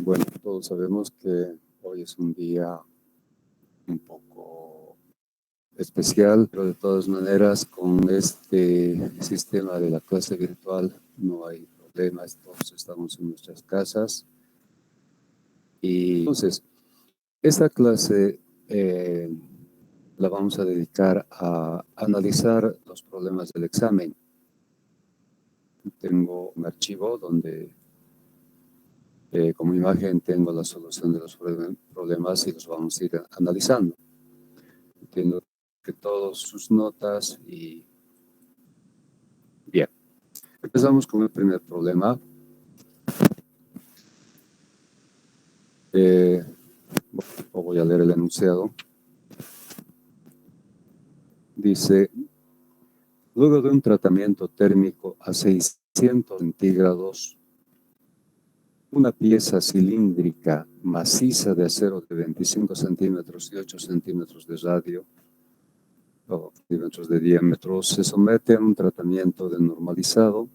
Bueno, todos sabemos que hoy es un día un poco especial, pero de todas maneras con este sistema de la clase virtual no hay problemas, todos estamos en nuestras casas. Y entonces, esta clase la vamos a dedicar a analizar los problemas del examen. Tengo un archivo donde como imagen tengo la solución de los problemas y los vamos a ir analizando. Entiendo que todas sus notas y bien. Empezamos con el primer problema. Voy a leer el enunciado. Dice, luego de un tratamiento térmico a 600 centígrados, una pieza cilíndrica maciza de acero de 25 centímetros y 8 centímetros de radio, o centímetros de diámetro, se somete a un tratamiento de normalizado,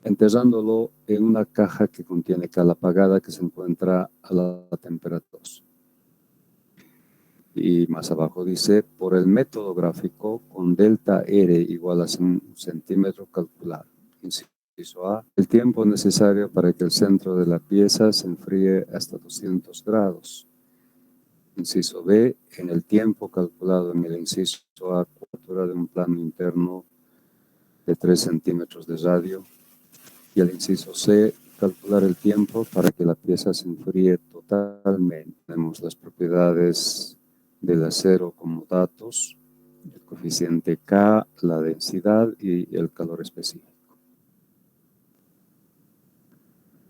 enterrándolo en una caja que contiene cal apagada que se encuentra a la temperatura. Y más abajo dice, por el método gráfico, con delta R igual a 1 centímetro calculado. Inciso A, el tiempo necesario para que el centro de la pieza se enfríe hasta 200 grados. Inciso B, en el tiempo calculado en el inciso A, curvatura de un plano interno de 3 centímetros de radio. Y el inciso C, calcular el tiempo para que la pieza se enfríe totalmente. Tenemos las propiedades del acero como datos, el coeficiente K, la densidad y el calor específico.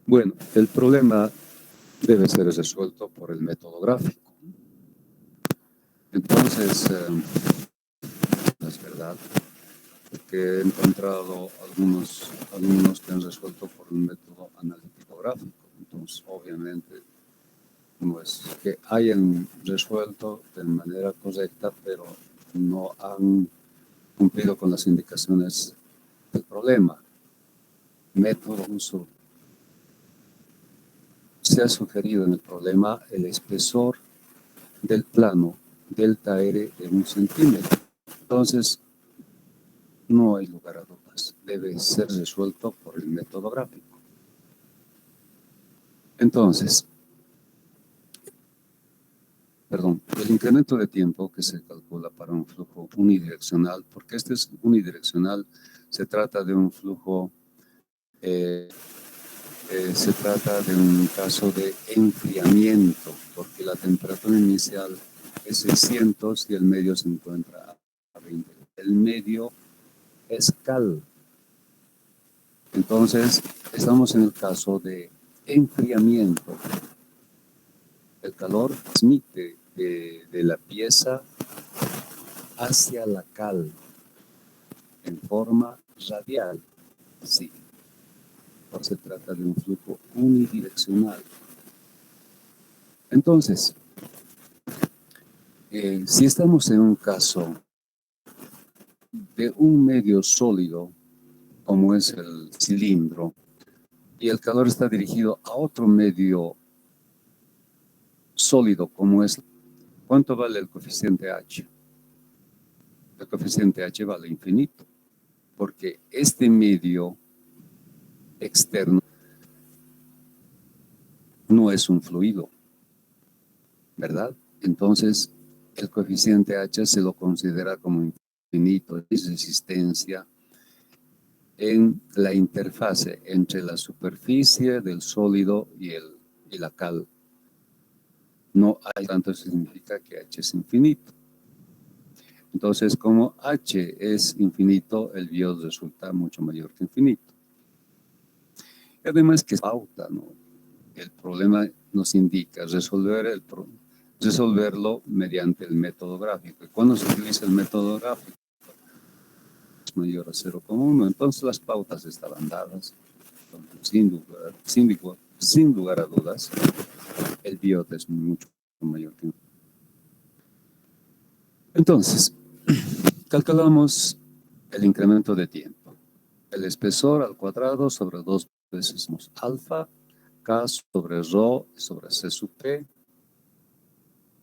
Bueno, el problema debe ser resuelto por el método gráfico. Entonces, es verdad que he encontrado algunos alumnos que han resuelto por un método analítico gráfico. Entonces, obviamente, no es que hayan resuelto de manera correcta, pero no han cumplido con las indicaciones del problema. Método uso. Se ha sugerido en el problema el espesor del plano delta R de 1 centímetro. Entonces, no hay lugar a dudas. Debe ser resuelto por el método gráfico. Entonces, el incremento de tiempo que se calcula para un flujo unidireccional, porque este es unidireccional, se trata de un flujo, se trata de un caso de enfriamiento, porque la temperatura inicial es 600 y el medio se encuentra a 20. El medio es cal. Entonces, estamos en el caso de enfriamiento. El calor transmite de la pieza hacia la cal en forma radial. Sí. Se trata de un flujo unidireccional. Entonces, si estamos en un caso de un medio sólido, como es el cilindro, y el calor está dirigido a otro medio sólido, como es, ¿cuánto vale el coeficiente H? El coeficiente H vale infinito, porque este medio externo no es un fluido, ¿verdad? Entonces, el coeficiente H se lo considera como infinito, es resistencia en la interfase entre la superficie del sólido y la cal. No hay tanto, significa que H es infinito. Entonces, como H es infinito, el bios resulta mucho mayor que infinito. Y además que es pauta, ¿no? El problema nos indica resolverlo mediante el método gráfico. ¿Y cuando se utiliza el método gráfico? Es mayor a 0,1. Entonces las pautas estaban dadas. Sin lugar a dudas, el biot es mucho mayor que infinito. Entonces, calculamos el incremento de tiempo. El espesor al cuadrado sobre 2 veces alfa K sobre Rho sobre C sub P.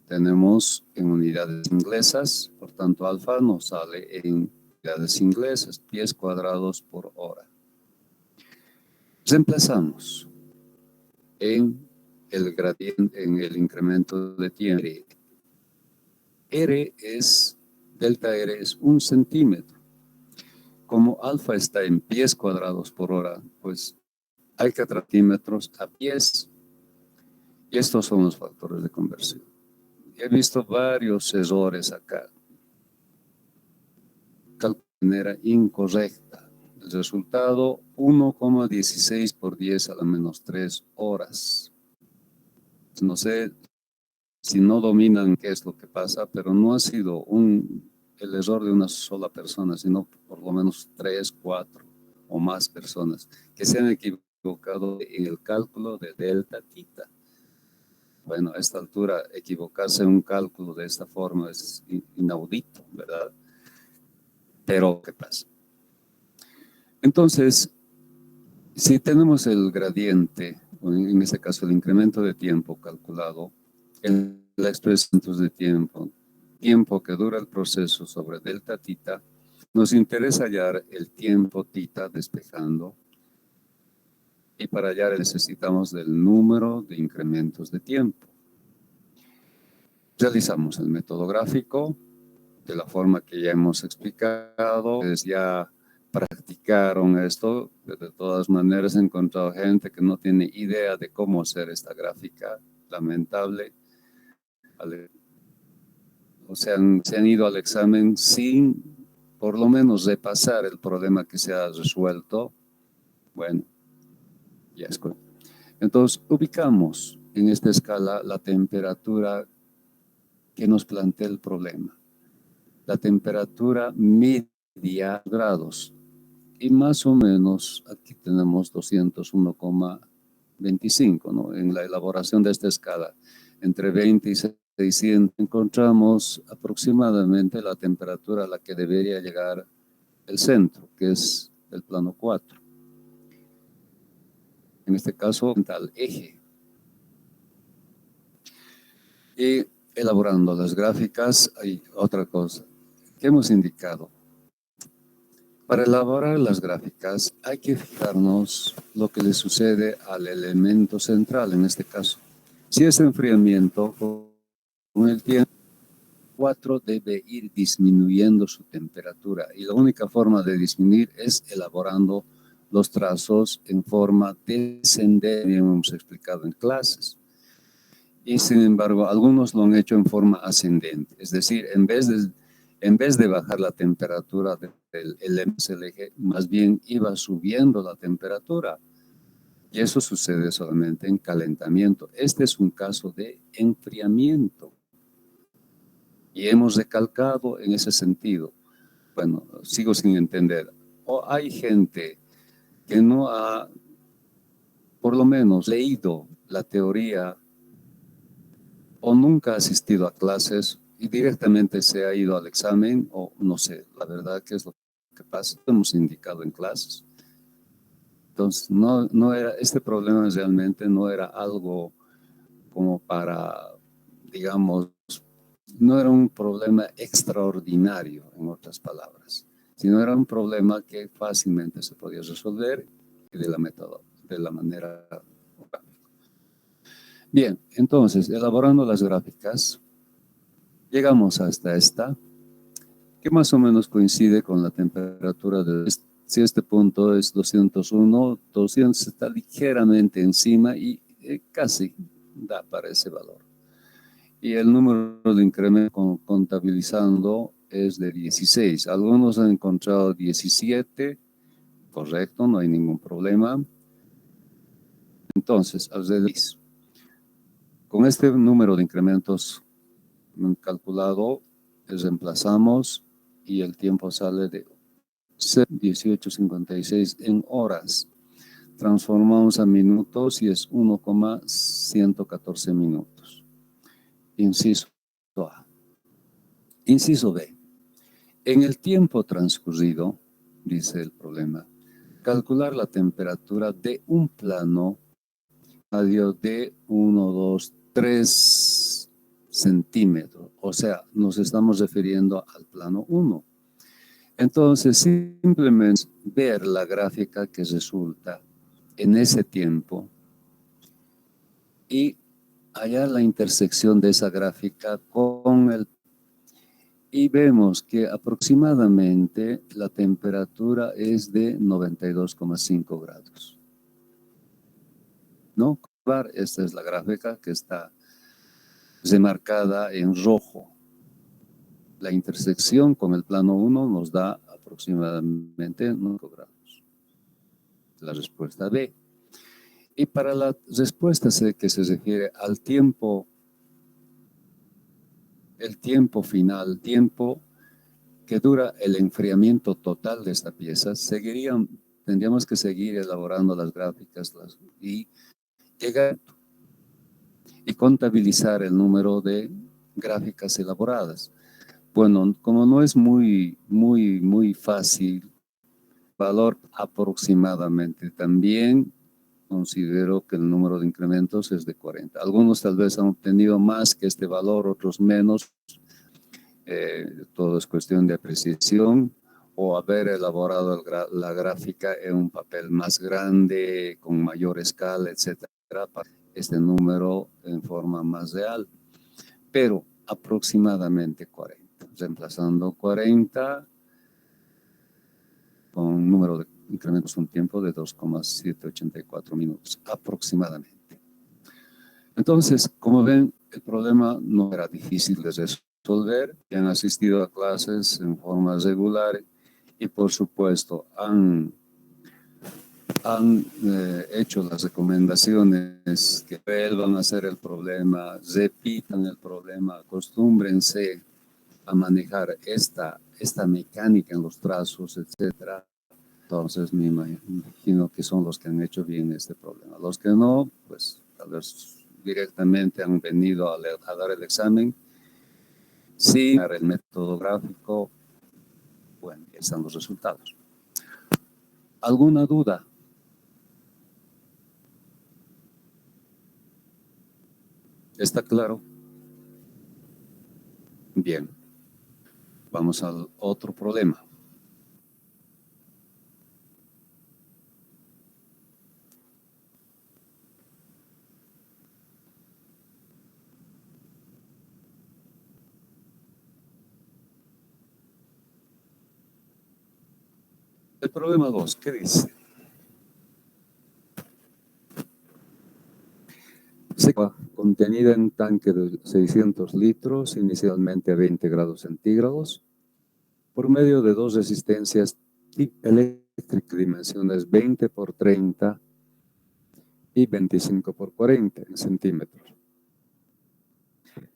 Tenemos en unidades inglesas, por tanto alfa nos sale en unidades inglesas, pies cuadrados por hora. Reemplazamos en el gradiente, en el incremento de tiempo. Delta R es 1 centímetro. Como alfa está en pies cuadrados por hora, pues hay que centímetros a pies. Y estos son los factores de conversión. He visto varios errores acá. Calculo de manera incorrecta. El resultado, 1,16 por 10 a la menos 3 horas. No sé si no dominan qué es lo que pasa, pero no ha sido el error de una sola persona, sino por lo menos 3, 4 o más personas que se han equivocado en el cálculo de delta tita. Bueno, a esta altura equivocarse en un cálculo de esta forma es inaudito, ¿verdad? Pero, ¿qué pasa? Entonces, si tenemos el gradiente, o en este caso el incremento de tiempo calculado, en la expresión de tiempo que dura el proceso sobre delta tita, nos interesa hallar el tiempo tita despejando, y para hallar necesitamos del número de incrementos de tiempo. Realizamos el método gráfico de la forma que ya hemos explicado. Ustedes ya practicaron esto, pero de todas maneras he encontrado gente que no tiene idea de cómo hacer esta gráfica, lamentable. O sea, se han ido al examen sin por lo menos repasar el problema que se ha resuelto. Bueno, ya es. Entonces, ubicamos en esta escala la temperatura que nos plantea el problema. La temperatura media grados. Y más o menos aquí tenemos 201,25, ¿no? En la elaboración de esta escala, entre 20 y 600, encontramos aproximadamente la temperatura a la que debería llegar el centro, que es el plano 4. En este caso, al eje. Y elaborando las gráficas, hay otra cosa que hemos indicado. Para elaborar las gráficas hay que fijarnos lo que le sucede al elemento central, en este caso. Si es enfriamiento, con el tiempo, 4 debe ir disminuyendo su temperatura y la única forma de disminuir es elaborando los trazos en forma descendente, como hemos explicado en clases. Y sin embargo, algunos lo han hecho en forma ascendente, es decir, en vez de bajar la temperatura del eje, más bien iba subiendo la temperatura. Y eso sucede solamente en calentamiento. Este es un caso de enfriamiento. Y hemos recalcado en ese sentido. Bueno, sigo sin entender. O hay gente que no ha, por lo menos, leído la teoría o nunca ha asistido a clases y directamente se ha ido al examen, o no sé, la verdad que es lo que pasa, lo hemos indicado en clases. Entonces, no era, este problema realmente no era algo como para, digamos, no era un problema extraordinario, en otras palabras, sino era un problema que fácilmente se podía resolver y de la manera. Bien, entonces, elaborando las gráficas, llegamos hasta esta, que más o menos coincide con la temperatura de si este punto es 201, 200 está ligeramente encima y casi da para ese valor. Y el número de incremento contabilizando es de 16. Algunos han encontrado 17, correcto, no hay ningún problema. Entonces, con este número de incrementos calculado, reemplazamos y el tiempo sale de 18.56 en horas. Transformamos a minutos y es 1,114 minutos. Inciso A. Inciso B. En el tiempo transcurrido, dice el problema, calcular la temperatura de un plano radio de 1, 2, 3 centímetros. O sea, nos estamos refiriendo al plano 1. Entonces, simplemente ver la gráfica que resulta en ese tiempo y hallar la intersección de esa gráfica con el... Y vemos que aproximadamente la temperatura es de 92,5 grados. ¿No? Esta es la gráfica que está remarcada en rojo. La intersección con el plano 1 nos da aproximadamente 9 grados. La respuesta B. Y para la respuesta C, que se refiere al tiempo, el tiempo final, tiempo que dura el enfriamiento total de esta pieza, tendríamos que seguir elaborando las gráficas y llegar y contabilizar el número de gráficas elaboradas. Bueno, como no es muy fácil, valor aproximadamente. También considero que el número de incrementos es de 40. Algunos tal vez han obtenido más que este valor, otros menos. Todo es cuestión de apreciación o haber elaborado la gráfica en un papel más grande, con mayor escala, etcétera, para este número en forma más real. Pero aproximadamente 40. Reemplazando 40 con un número de incrementos, un tiempo de 2,784 minutos aproximadamente. Entonces, como ven, el problema no era difícil de resolver. Han asistido a clases en forma regular y, por supuesto, han hecho las recomendaciones que vuelvan a hacer el problema, repitan el problema, acostúmbrense a manejar esta mecánica en los trazos, etcétera. Entonces me imagino que son los que han hecho bien este problema. Los que no, pues tal vez directamente han venido a dar el examen. Sí, el método gráfico, bueno, ya están los resultados. ¿Alguna duda? ¿Está claro? Bien. Vamos al otro problema. El problema 2, ¿qué dice? Agua contenida en tanque de 600 litros, inicialmente a 20 grados centígrados, por medio de dos resistencias eléctricas, dimensiones 20 por 30 y 25 por 40 en centímetros.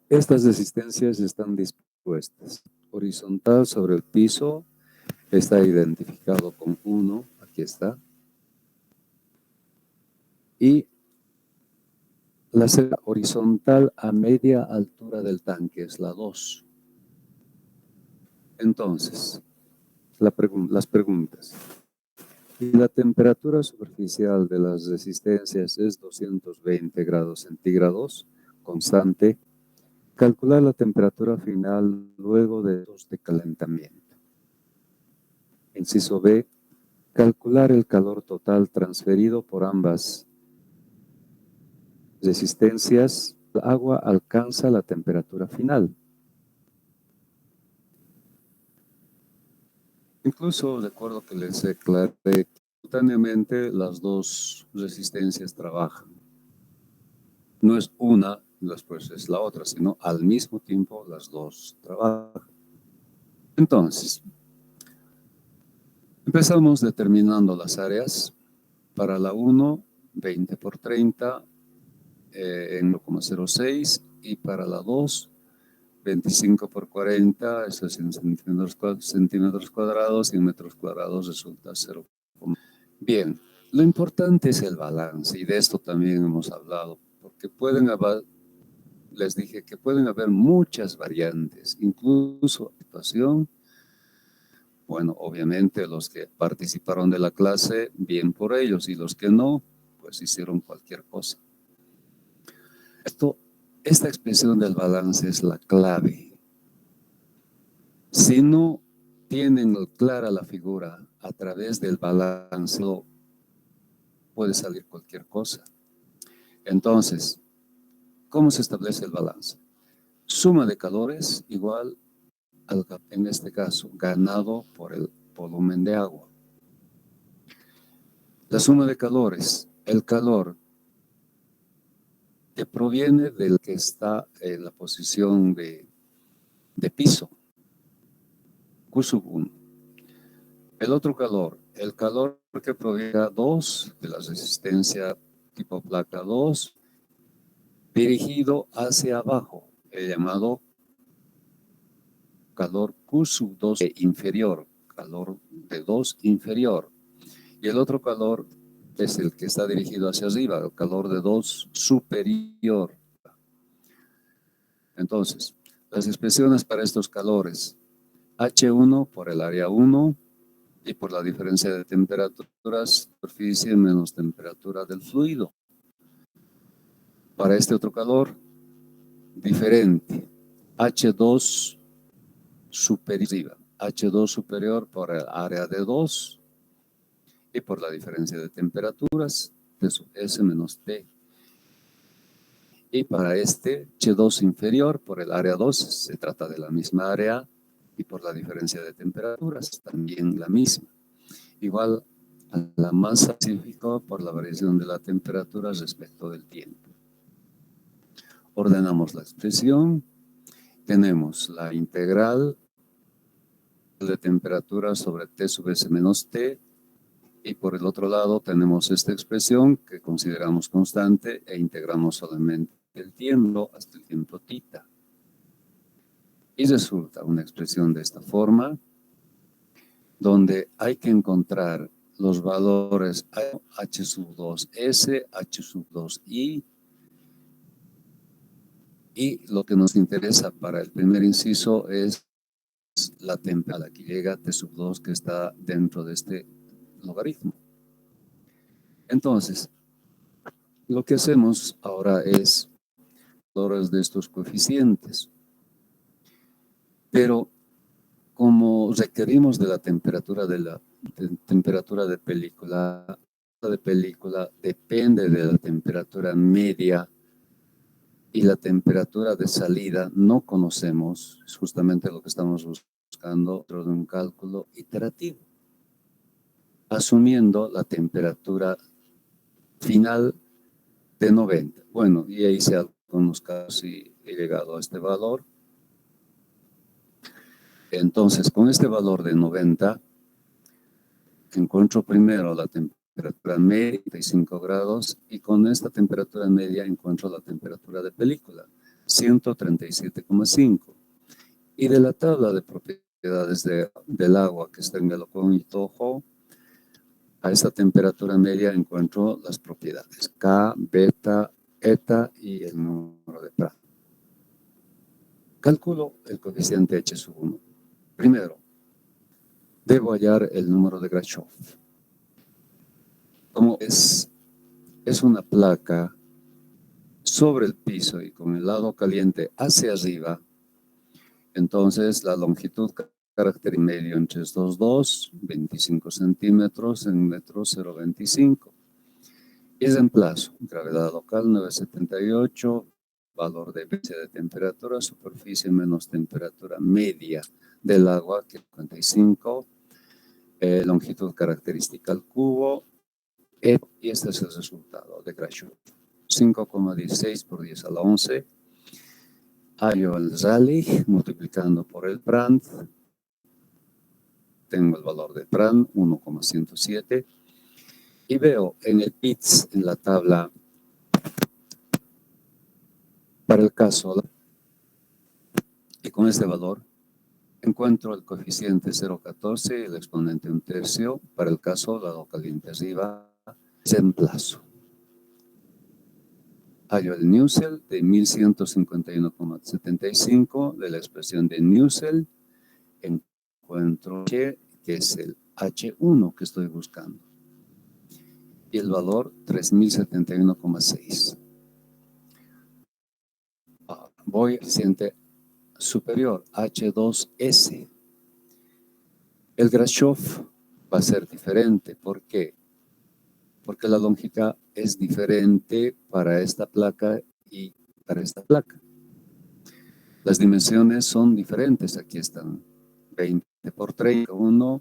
Estas resistencias están dispuestas horizontal sobre el piso, está identificado con 1, aquí está, y la horizontal a media altura del tanque es la 2. Entonces, las preguntas. Si la temperatura superficial de las resistencias es 220 grados centígrados, constante, calcular la temperatura final luego de calentamiento. Inciso B, calcular el calor total transferido por ambas resistencias. El agua alcanza la temperatura final. Incluso recuerdo que les aclaré que simultáneamente las dos resistencias trabajan. No es una, después es la otra, sino al mismo tiempo las dos trabajan. Entonces, empezamos determinando las áreas. Para la 1, 20 por 30 en 1,06 y para la 2, 25 por 40, eso es en centímetros cuadrados y en metros cuadrados resulta 0. Bien, lo importante es el balance y de esto también hemos hablado, porque les dije que pueden haber muchas variantes, incluso situación. Bueno, obviamente los que participaron de la clase, bien por ellos, y los que no, pues hicieron cualquier cosa. Esta expresión del balance es la clave. Si no tienen clara la figura a través del balance, puede salir cualquier cosa. Entonces, ¿cómo se establece el balance? Suma de calores igual al, en este caso, ganado por el volumen de agua. La suma de calores, el calor que proviene del que está en la posición de piso, Q sub 1. El otro calor, el calor que proviene de 2, de la resistencia tipo placa 2, dirigido hacia abajo, el llamado calor Q sub 2 inferior, calor de 2 inferior. Y el otro calor es el que está dirigido hacia arriba, el calor de 2 superior. Entonces, las expresiones para estos calores, H1 por el área 1 y por la diferencia de temperaturas, superficie menos temperatura del fluido. Para este otro calor, diferente, H2 superior, H2 superior por el área de 2 y por la diferencia de temperaturas, S menos T. Y para este H2 inferior por el área 2, se trata de la misma área y por la diferencia de temperaturas, también la misma. Igual a la masa específica por la variación de la temperatura respecto del tiempo. Ordenamos la expresión. Tenemos la integral de temperatura sobre T sub S menos T. Y por el otro lado tenemos esta expresión que consideramos constante e integramos solamente el tiempo hasta el tiempo θ. Y resulta una expresión de esta forma, donde hay que encontrar los valores H sub 2S, H sub 2I, y lo que nos interesa para el primer inciso es la temperatura a la que llega T sub 2 que está dentro de este logaritmo. Entonces, lo que hacemos ahora es valores de estos coeficientes. Pero como requerimos de la temperatura de película depende de la temperatura media y la temperatura de salida no conocemos, es justamente lo que estamos buscando dentro de un cálculo iterativo, asumiendo la temperatura final de 90. Bueno, y ahí hice algunos casos y he llegado a este valor. Entonces, con este valor de 90, encuentro primero la temperatura media, 35 grados, y con esta temperatura media encuentro la temperatura de película, 137,5. Y de la tabla de propiedades del agua que está en el ojo, a esta temperatura media encuentro las propiedades K, beta, eta y el número de Prandtl. Calculo el coeficiente H sub 1. Primero, debo hallar el número de Grashof. Como es una placa sobre el piso y con el lado caliente hacia arriba, entonces la longitud carácter medio entre estos dos, 25 centímetros en metro 0,25. Y reemplazo, gravedad local 978, valor de temperatura, superficie menos temperatura media del agua, que es 55, longitud característica al cubo, y este es el resultado de Grashof. 5,16 por 10 a la 11. Hallo el Rayleigh multiplicando por el Prandtl. Tengo el valor de Prandtl, 1,107. Y veo en el PITS, en la tabla, para el caso, y con este valor, encuentro el coeficiente 0,14 y el exponente 1/3. Para el caso, lado caliente arriba, reemplazo. Hallo el Nusselt de 1151,75 de la expresión de Nusselt. Encuentro que es el H1 que estoy buscando. Y el valor 3071,6. voy al coeficiente superior, H2S. El Grashof va a ser diferente. ¿Por qué? Porque la longitud es diferente para esta placa y para esta placa. Las dimensiones son diferentes. Aquí están 20 por 31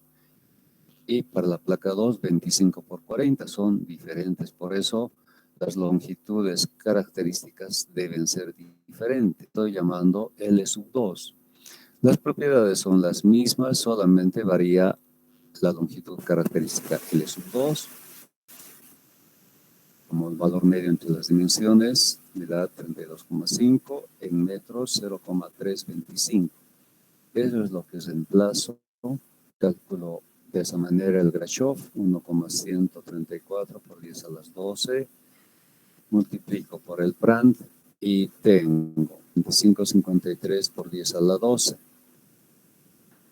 y para la placa 2, 25 por 40. Son diferentes. Por eso las longitudes características deben ser diferentes. Estoy llamando L2. Las propiedades son las mismas, solamente varía la longitud característica L2, como el valor medio entre las dimensiones, me da 32,5, en metros 0,325. Eso es lo que reemplazo. Calculo de esa manera el Grashof, 1,134 por 10 a las 12, multiplico por el Prandtl y tengo 25,53 por 10 a la 12.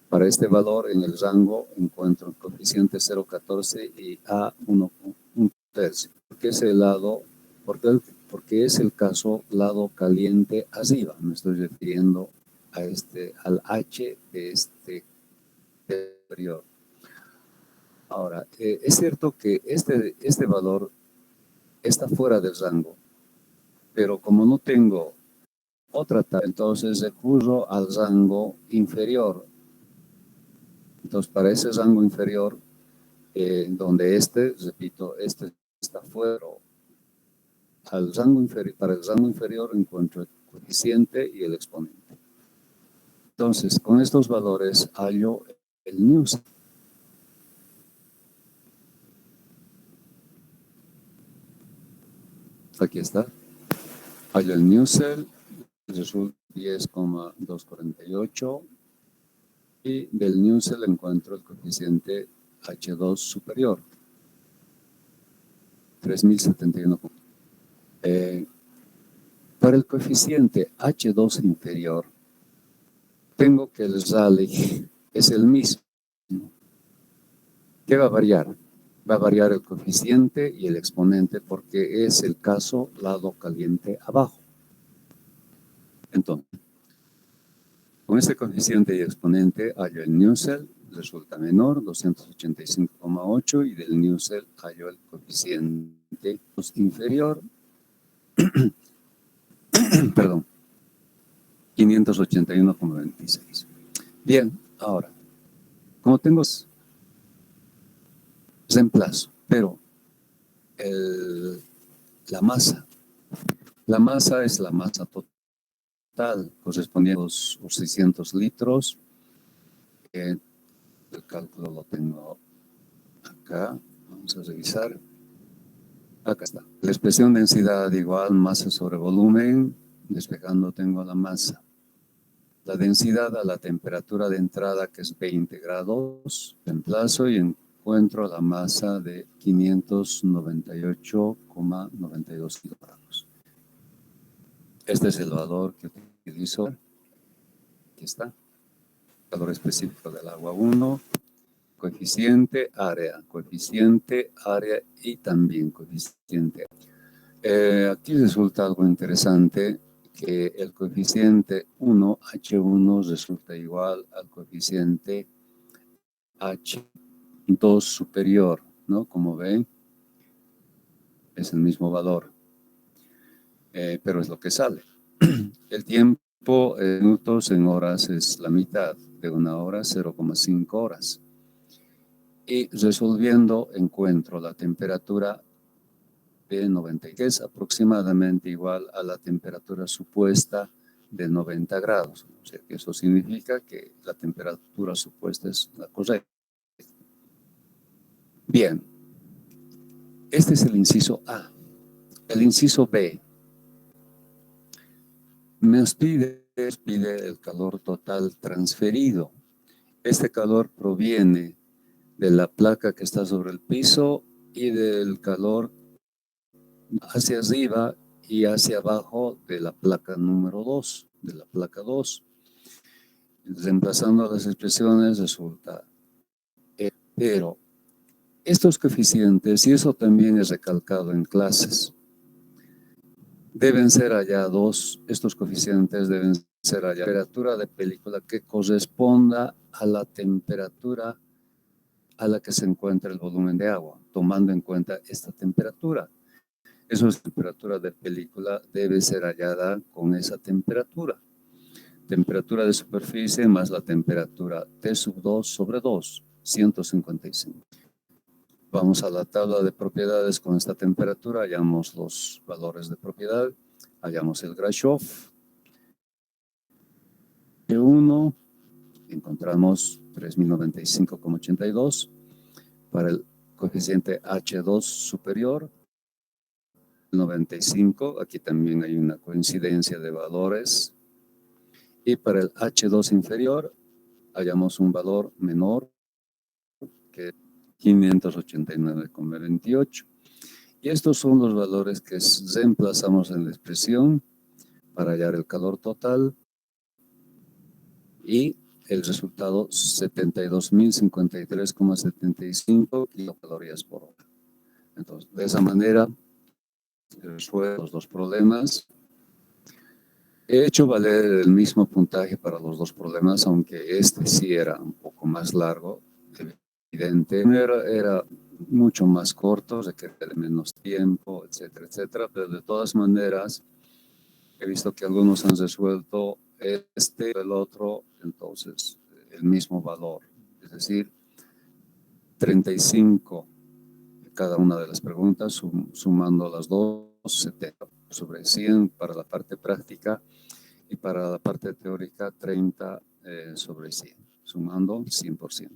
Para este valor en el rango encuentro el coeficiente 0,14 y A 1,1. Porque es el lado, porque es el caso lado caliente arriba. Me estoy refiriendo a al H de este periodo. Ahora, es cierto que este valor está fuera del rango, pero como no tengo otra tabla, entonces recurro al rango inferior. Entonces, para ese rango inferior, donde repito, este está fuera, para el rango inferior encuentro el coeficiente y el exponente. Entonces, con estos valores hallo el Newsel. Aquí está. Hallo el Newsel, resulta 10,248 y del Newsel encuentro el coeficiente H2 superior, 3071. Para el coeficiente H2 inferior, tengo que el Rayleigh es el mismo. ¿Qué va a variar? Va a variar el coeficiente y el exponente porque es el caso lado caliente abajo. Entonces, con este coeficiente y exponente hallo el Newsel, resulta menor, 285,8, y del Newsel hallo el coeficiente inferior, perdón, 581,26. Bien, ahora, como tengo reemplazo, pero la masa es la masa total, correspondiendo a los 600 litros. El cálculo lo tengo acá, vamos a revisar. Acá está. La expresión densidad igual masa sobre volumen, despejando tengo la masa. La densidad a la temperatura de entrada, que es 20 grados, reemplazo y encuentro la masa de 598,92 kilogramos. Este es el valor que utilizo. Aquí está. Valor específico del agua 1. Coeficiente área y también coeficiente. Aquí resulta algo interesante, que el coeficiente 1, H1, resulta igual al coeficiente H2 superior, ¿no? Como ven, es el mismo valor, pero es lo que sale. El tiempo en minutos en horas es la mitad de una hora, 0,5 horas. Y resolviendo encuentro la temperatura de 90, que es aproximadamente igual a la temperatura supuesta de 90 grados. O sea, que eso significa que la temperatura supuesta es la correcta. Bien, este es el inciso A. El inciso B nos pide el calor total transferido. Este calor proviene de la placa que está sobre el piso y del calor hacia arriba y hacia abajo de la placa número 2, de la placa 2. Reemplazando las expresiones resulta, pero estos coeficientes, y eso también es recalcado en clases, deben ser hallados, estos coeficientes deben ser hallados, temperatura de película que corresponda a la temperatura a la que se encuentra el volumen de agua, tomando en cuenta esta temperatura. Esa temperatura de película debe ser hallada con esa temperatura. Temperatura de superficie más la temperatura T sub 2 sobre 2, 155. Vamos a la tabla de propiedades con esta temperatura, hallamos los valores de propiedad, hallamos el Grashof. P1, encontramos 3095,82. Para el coeficiente H2 superior, 95, aquí también hay una coincidencia de valores. Y para el H2 inferior, hallamos un valor menor que 589,28. Y estos son los valores que reemplazamos en la expresión para hallar el calor total y el resultado 72.053,75 kilocalorías por hora. Entonces, de esa manera, resuelvo los dos problemas. He hecho valer el mismo puntaje para los dos problemas, aunque este sí era un poco más largo, evidente. Era mucho más corto, requería de menos tiempo, etcétera, etcétera. Pero de todas maneras, he visto que algunos han resuelto el otro, entonces el mismo valor. Es decir, 35 cada una de las preguntas, sumando las dos, 70 sobre 100 para la parte práctica y para la parte teórica 30 sobre 100, sumando 100%.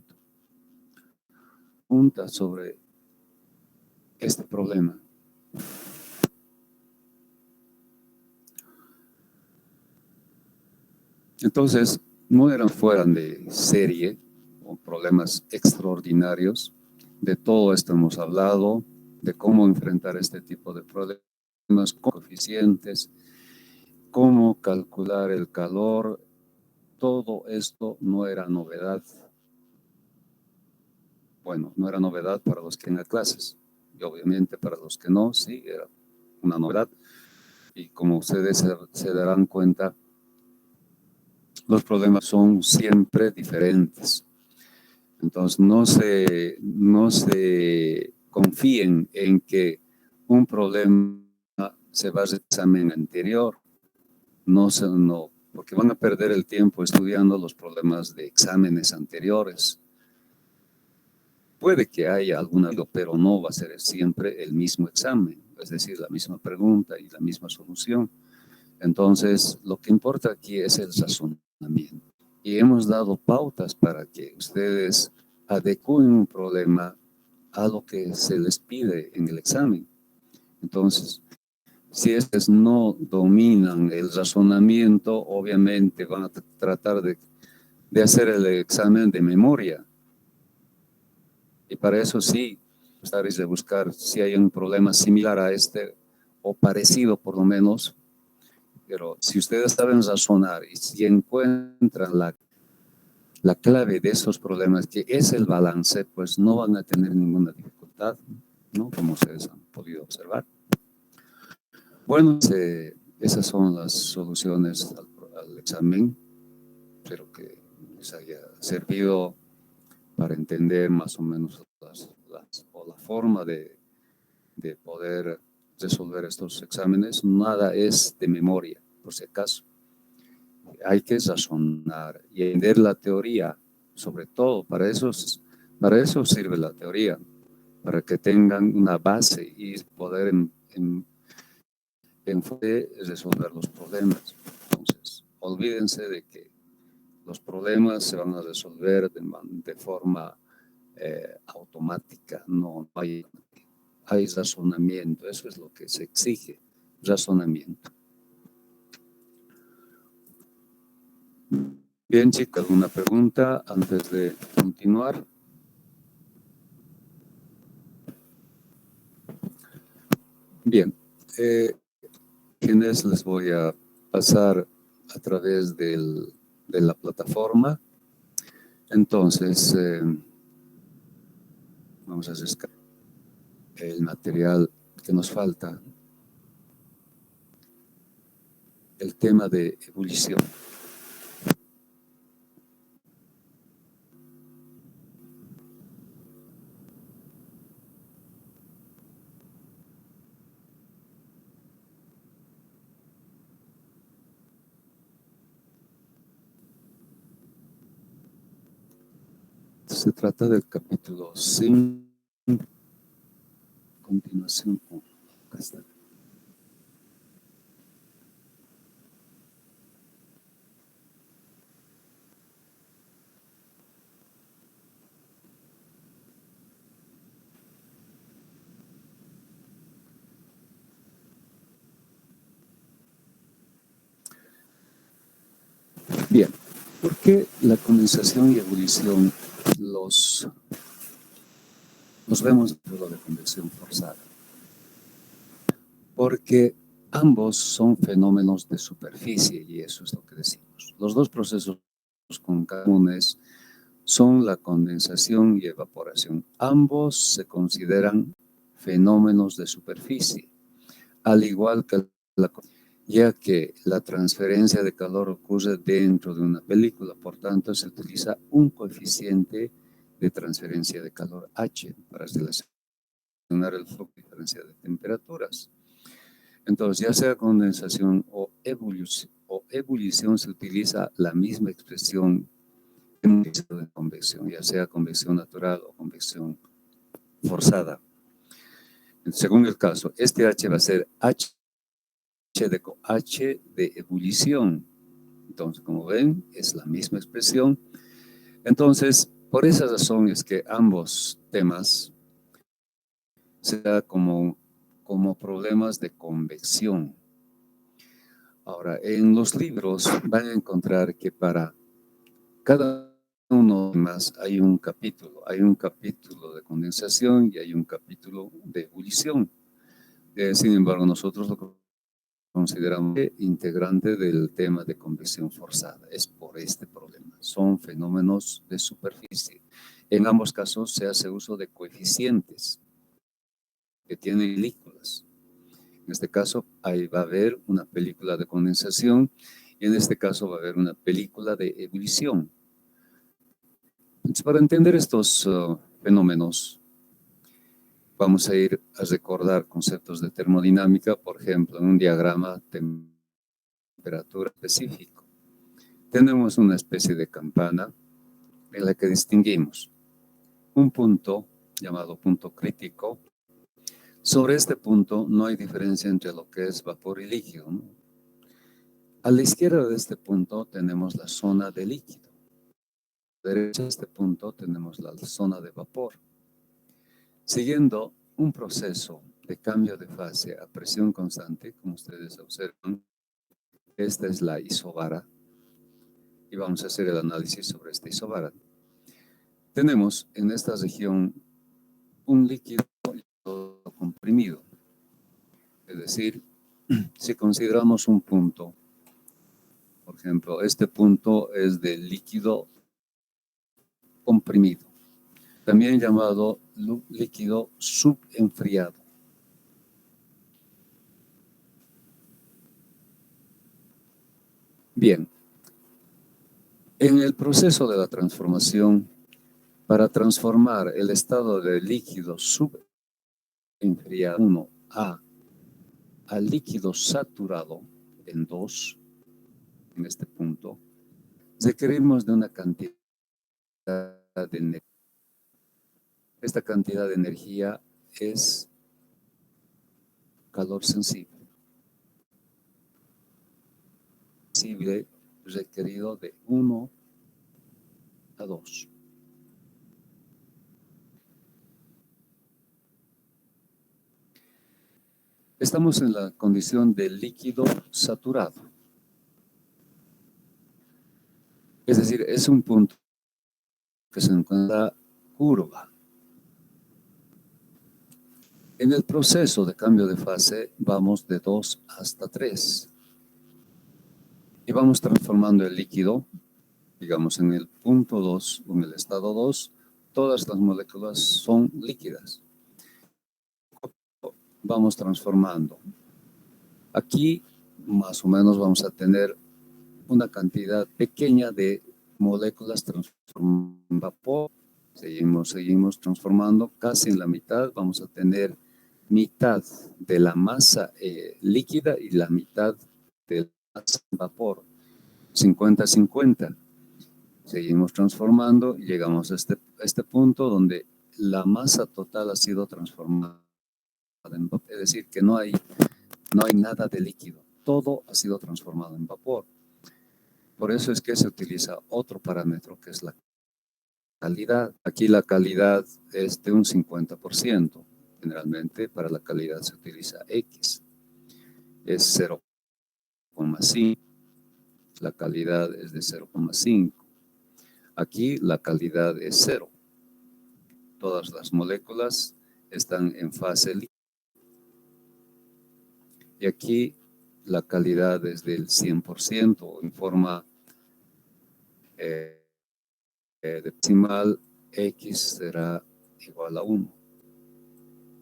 Pregunta sobre este problema. Entonces, no fueran de serie o problemas extraordinarios. De todo esto hemos hablado, de cómo enfrentar este tipo de problemas, coeficientes, cómo calcular el calor. Todo esto no era novedad. Bueno, no era novedad para los que en las clases, y obviamente para los que no, sí, era una novedad. Y como ustedes se darán cuenta, los problemas son siempre diferentes. Entonces, no se confíen en que un problema se va al examen anterior. No, porque van a perder el tiempo estudiando los problemas de exámenes anteriores. Puede que haya alguna, pero no va a ser siempre el mismo examen, es decir, la misma pregunta y la misma solución. Entonces, lo que importa aquí es el razonamiento. Y hemos dado pautas para que ustedes adecúen un problema a lo que se les pide en el examen. Entonces, si estos no dominan el razonamiento, obviamente van a tratar de hacer el examen de memoria. Y para eso sí, tratar de buscar si hay un problema similar a este o parecido por lo menos. Pero si ustedes saben razonar y si encuentran la clave de esos problemas, que es el balance, pues no van a tener ninguna dificultad, ¿no? Como ustedes han podido observar. Bueno, esas son las soluciones al examen. Espero que les haya servido para entender más o menos la forma de poder resolver estos exámenes. Nada es de memoria, por si acaso. Hay que razonar y entender la teoría, sobre todo, para eso sirve la teoría, para que tengan una base y poder resolver los problemas. Entonces, olvídense de que los problemas se van a resolver de forma automática, no hay razonamiento, eso es lo que se exige, razonamiento. Bien, chicos, ¿alguna pregunta antes de continuar? Bien, les voy a pasar a través de la plataforma. Entonces, vamos a descargar el material que nos falta. el tema de ebullición. Se trata del capítulo 5, continuación 1. Acá está. Bien, ¿por qué la condensación y ebullición los vemos dentro de convección forzada? Porque ambos son fenómenos de superficie y eso es lo que decimos. Los dos procesos comunes son la condensación y evaporación. Ambos se consideran fenómenos de superficie, al igual que ya que la transferencia de calor ocurre dentro de una película, por tanto se utiliza un coeficiente de transferencia de calor H para relacionar el flujo de diferencia de temperaturas. Entonces, ya sea condensación o ebullición, se utiliza la misma expresión de convección, ya sea convección natural o convección forzada. Según el caso, este H va a ser H de ebullición. Entonces, como ven, es la misma expresión. Entonces, por esa razón es que ambos temas se da como problemas de convección. Ahora, en los libros van a encontrar que para cada uno más hay un capítulo de condensación y hay un capítulo de ebullición. Sin embargo, nosotros lo consideramos integrante del tema de convección forzada. Es por este problema. Son fenómenos de superficie. En ambos casos se hace uso de coeficientes que tienen lículas. En este caso, ahí va a haber una película de condensación y en este caso va a haber una película de ebullición. Entonces, para entender estos fenómenos, vamos a ir a recordar conceptos de termodinámica, por ejemplo, en un diagrama temperatura específico. Tenemos una especie de campana en la que distinguimos un punto llamado punto crítico. Sobre este punto no hay diferencia entre lo que es vapor y líquido, ¿no? A la izquierda de este punto tenemos la zona de líquido. A la derecha de este punto tenemos la zona de vapor. Siguiendo un proceso de cambio de fase a presión constante, como ustedes observan, esta es la isobara y vamos a hacer el análisis sobre esta isobara. Tenemos en esta región un líquido comprimido, es decir, si consideramos un punto, por ejemplo, este punto es de líquido comprimido, también llamado líquido subenfriado. Bien, en el proceso de la transformación, para transformar el estado de líquido subenfriado 1 al líquido saturado en 2, en este punto, requerimos de una cantidad de energía. Esta cantidad de energía es calor sensible requerido de 1 a 2. Estamos en la condición de líquido saturado. Es decir, es un punto que se encuentra curva. En el proceso de cambio de fase vamos de 2 hasta 3. Y vamos transformando el líquido, digamos en el punto 2, en el estado 2, todas las moléculas son líquidas. Vamos transformando. Aquí más o menos vamos a tener una cantidad pequeña de moléculas transformadas en vapor. Seguimos transformando casi en la mitad. Vamos a tener mitad de la masa líquida y la mitad de la masa en vapor. 50-50. Seguimos transformando y llegamos a este punto donde la masa total ha sido transformada en vapor. Es decir, que no hay nada de líquido. Todo ha sido transformado en vapor. Por eso es que se utiliza otro parámetro que es la calidad. Aquí la calidad es de un 50%. Generalmente para la calidad se utiliza X. Es 0,5. La calidad es de 0,5. Aquí la calidad es 0. Todas las moléculas están en fase líquida. Y aquí la calidad es del 100% en forma decimal. X será igual a 1.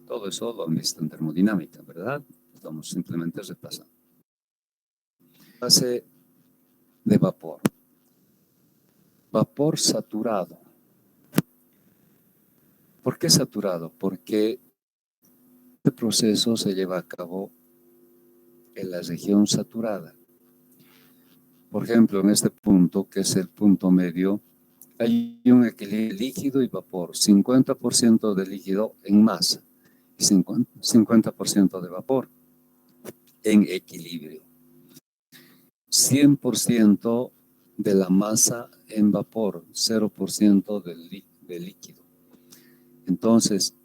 Todo eso lo han visto en termodinámica, ¿verdad? Estamos simplemente repasando. Fase de vapor. Vapor saturado. ¿Por qué saturado? Porque este proceso se lleva a cabo en la región saturada. Por ejemplo, en este punto, que es el punto medio, hay un equilibrio líquido y vapor. 50% de líquido en masa y 50% de vapor en equilibrio. 100% de la masa en vapor, 0% de líquido. Entonces,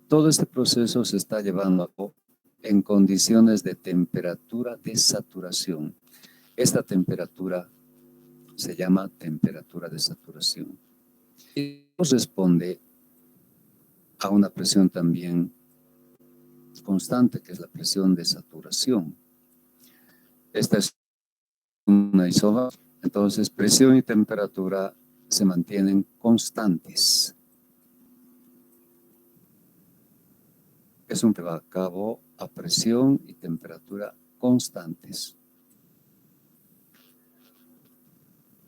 todo este proceso se está llevando a cabo en condiciones de temperatura de saturación. Esta temperatura se llama temperatura de saturación. Y corresponde a una presión también constante, que es la presión de saturación. Esta es una isobar. Entonces, presión y temperatura se mantienen constantes. Es un que va a cabo a presión y temperatura constantes.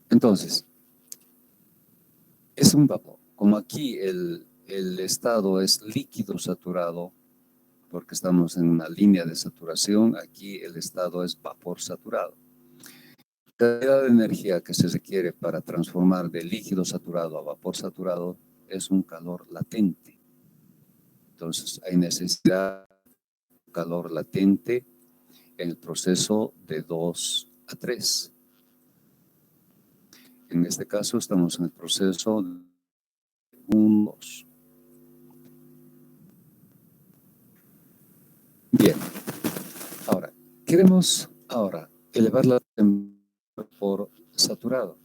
Entonces, es un vapor. Como aquí el estado es líquido saturado, porque estamos en una línea de saturación, aquí el estado es vapor saturado. La cantidad de energía que se requiere para transformar de líquido saturado a vapor saturado es un calor latente. Entonces, hay necesidad de calor latente en el proceso de 2 a 3. En este caso, estamos en el proceso de 1 a 2. Bien. Ahora, queremos elevar la temperatura por saturado.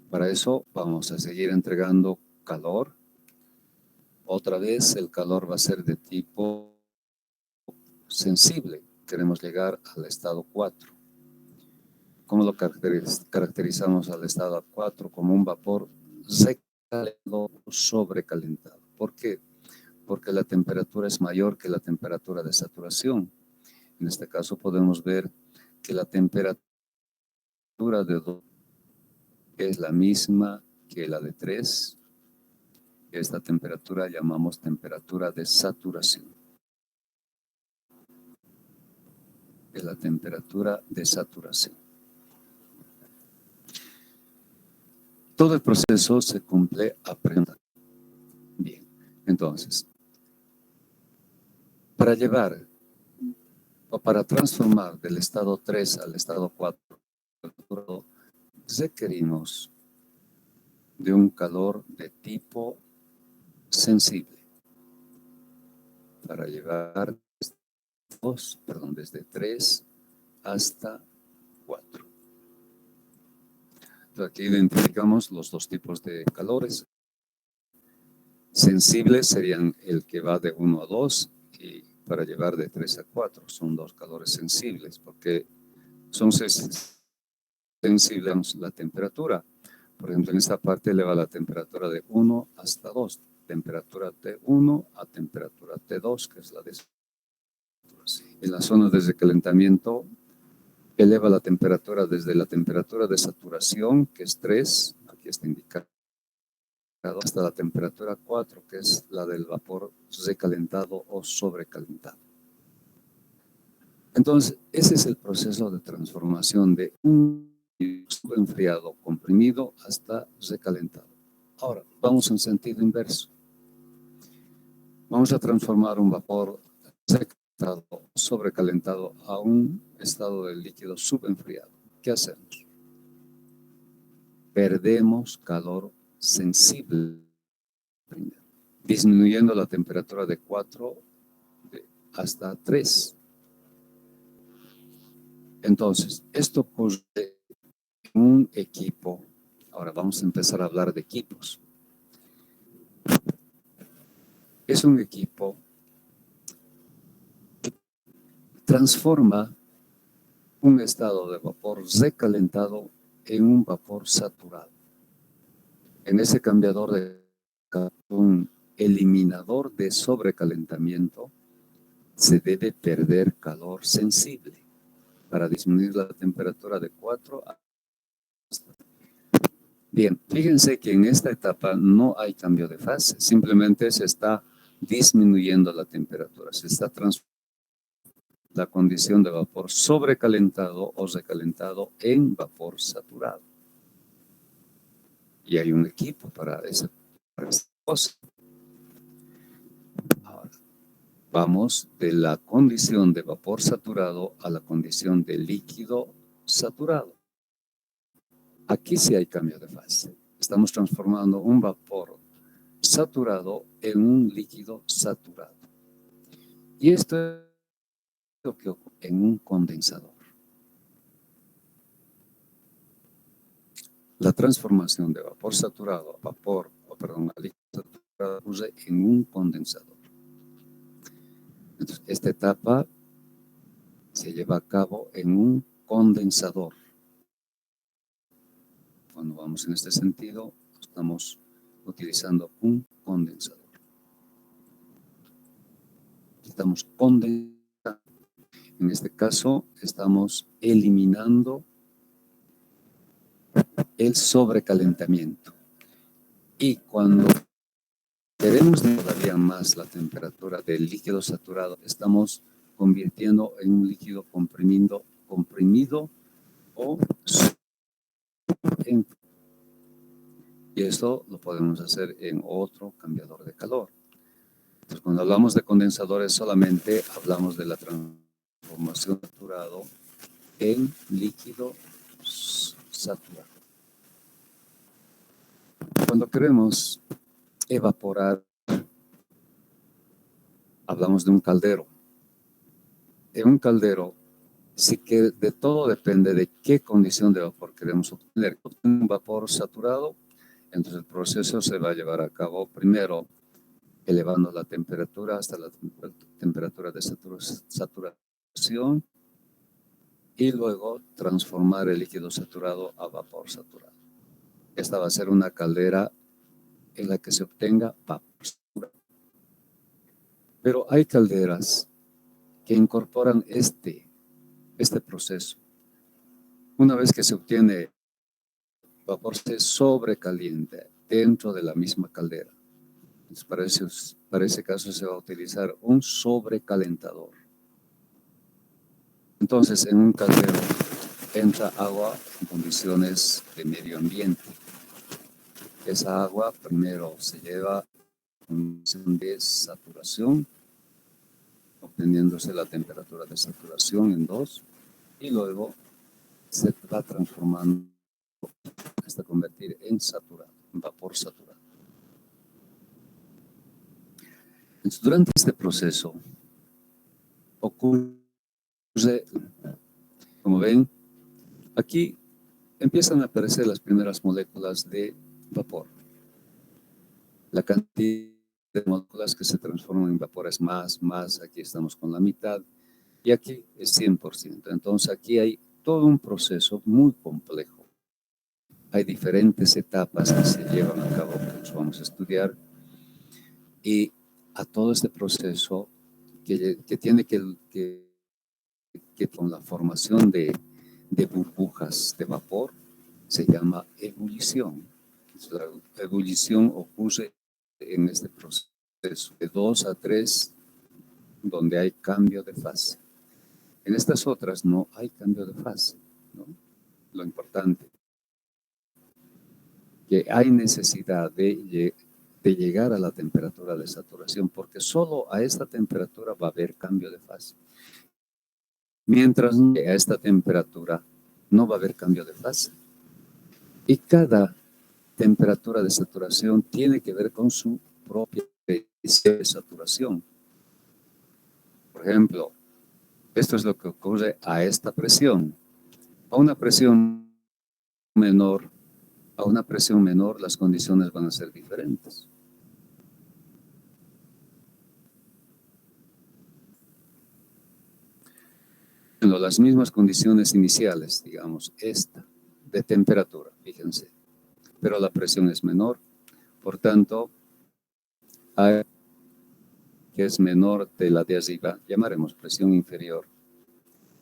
Para eso vamos a seguir entregando calor. Otra vez el calor va a ser de tipo sensible. Queremos llegar al estado 4. ¿Cómo lo caracterizamos al estado 4? Como un vapor recalentado, sobrecalentado. ¿Por qué? Porque la temperatura es mayor que la temperatura de saturación. En este caso podemos ver que la temperatura de 2 es la misma que la de 3. Esta temperatura llamamos temperatura de saturación. Es la temperatura de saturación. Todo el proceso se cumple a presión. Bien, entonces, para llevar o para transformar del estado 3 al estado 4, requerimos de un calor de tipo sensible para llevar desde 3 hasta 4. Entonces, aquí identificamos los dos tipos de calores. Sensibles serían el que va de 1 a 2 y para llevar de 3 a 4. Son dos calores sensibles porque son sensibles la temperatura. Por ejemplo, en esta parte eleva la temperatura de 1 hasta 2. Temperatura T1 a temperatura T2, que es la de saturación. En la zona de recalentamiento eleva la temperatura desde la temperatura de saturación, que es 3, aquí está indicado, hasta la temperatura 4, que es la del vapor recalentado o sobrecalentado. Entonces, ese es el proceso de transformación de un enfriado comprimido hasta recalentado. Ahora, vamos en sentido inverso. Vamos a transformar un vapor recalentado o sobrecalentado a un estado de líquido subenfriado. ¿Qué hacemos? Perdemos calor sensible, disminuyendo la temperatura de 4 hasta 3. Entonces, esto ocurre en un equipo. Ahora vamos a empezar a hablar de equipos. Es un equipo que transforma un estado de vapor recalentado en un vapor saturado. En ese cambiador de un eliminador de sobrecalentamiento se debe perder calor sensible para disminuir la temperatura de 4 a... Bien, fíjense que en esta etapa no hay cambio de fase, simplemente se está disminuyendo la temperatura, se está transformando la condición de vapor sobrecalentado o recalentado en vapor saturado. Y hay un equipo para esa cosa. Ahora, vamos de la condición de vapor saturado a la condición de líquido saturado. Aquí sí hay cambio de fase. Estamos transformando un vapor saturado en un líquido saturado. Y esto es lo que ocurre en un condensador. La transformación de vapor saturado a a líquido saturado ocurre en un condensador. Entonces, esta etapa se lleva a cabo en un condensador. Cuando vamos en este sentido, estamos utilizando un condensador. Estamos condensando. En este caso, estamos eliminando el sobrecalentamiento. Y cuando queremos todavía más la temperatura del líquido saturado, estamos convirtiendo en un líquido comprimido o en... Y esto lo podemos hacer en otro cambiador de calor. Entonces, cuando hablamos de condensadores, solamente hablamos de la transformación saturado en líquido saturado. Cuando queremos evaporar, hablamos de un caldero. En un caldero, sí que de todo depende de qué condición de vapor queremos obtener. Un vapor saturado, entonces el proceso se va a llevar a cabo primero elevando la temperatura hasta la temperatura de saturación y luego transformar el líquido saturado a vapor saturado. Esta va a ser una caldera en la que se obtenga vapor saturado. Pero hay calderas que incorporan este proceso. Una vez que se obtiene vapor, se sobrecalienta dentro de la misma caldera. Entonces, para ese caso se va a utilizar un sobrecalentador. Entonces, en un caldero entra agua en condiciones de medio ambiente. Esa agua primero se lleva a condición de saturación, obteniéndose la temperatura de saturación en 2, y luego se va transformando hasta convertir en saturado, en vapor saturado. Entonces, durante este proceso ocurre, como ven, aquí empiezan a aparecer las primeras moléculas de vapor. La cantidad de moléculas que se transforman en vapor es más, aquí estamos con la mitad, y aquí es 100%. Entonces aquí hay todo un proceso muy complejo. Hay diferentes etapas que se llevan a cabo, que los vamos a estudiar, y a todo este proceso que tiene que con la formación de de burbujas de vapor se llama ebullición. La ebullición ocurre en este proceso de 2 a 3, donde hay cambio de fase. En estas otras no hay cambio de fase, ¿no? Lo importante, que hay necesidad de llegar a la temperatura de saturación, porque solo a esta temperatura va a haber cambio de fase. Mientras a esta temperatura no va a haber cambio de fase. Y cada temperatura de saturación tiene que ver con su propia presión de saturación. Por ejemplo, esto es lo que ocurre a esta presión. A una presión menor, las condiciones van a ser diferentes. Bueno, las mismas condiciones iniciales, digamos, esta, de temperatura, fíjense, pero la presión es menor, por tanto, hay que es menor de la de arriba, llamaremos presión inferior.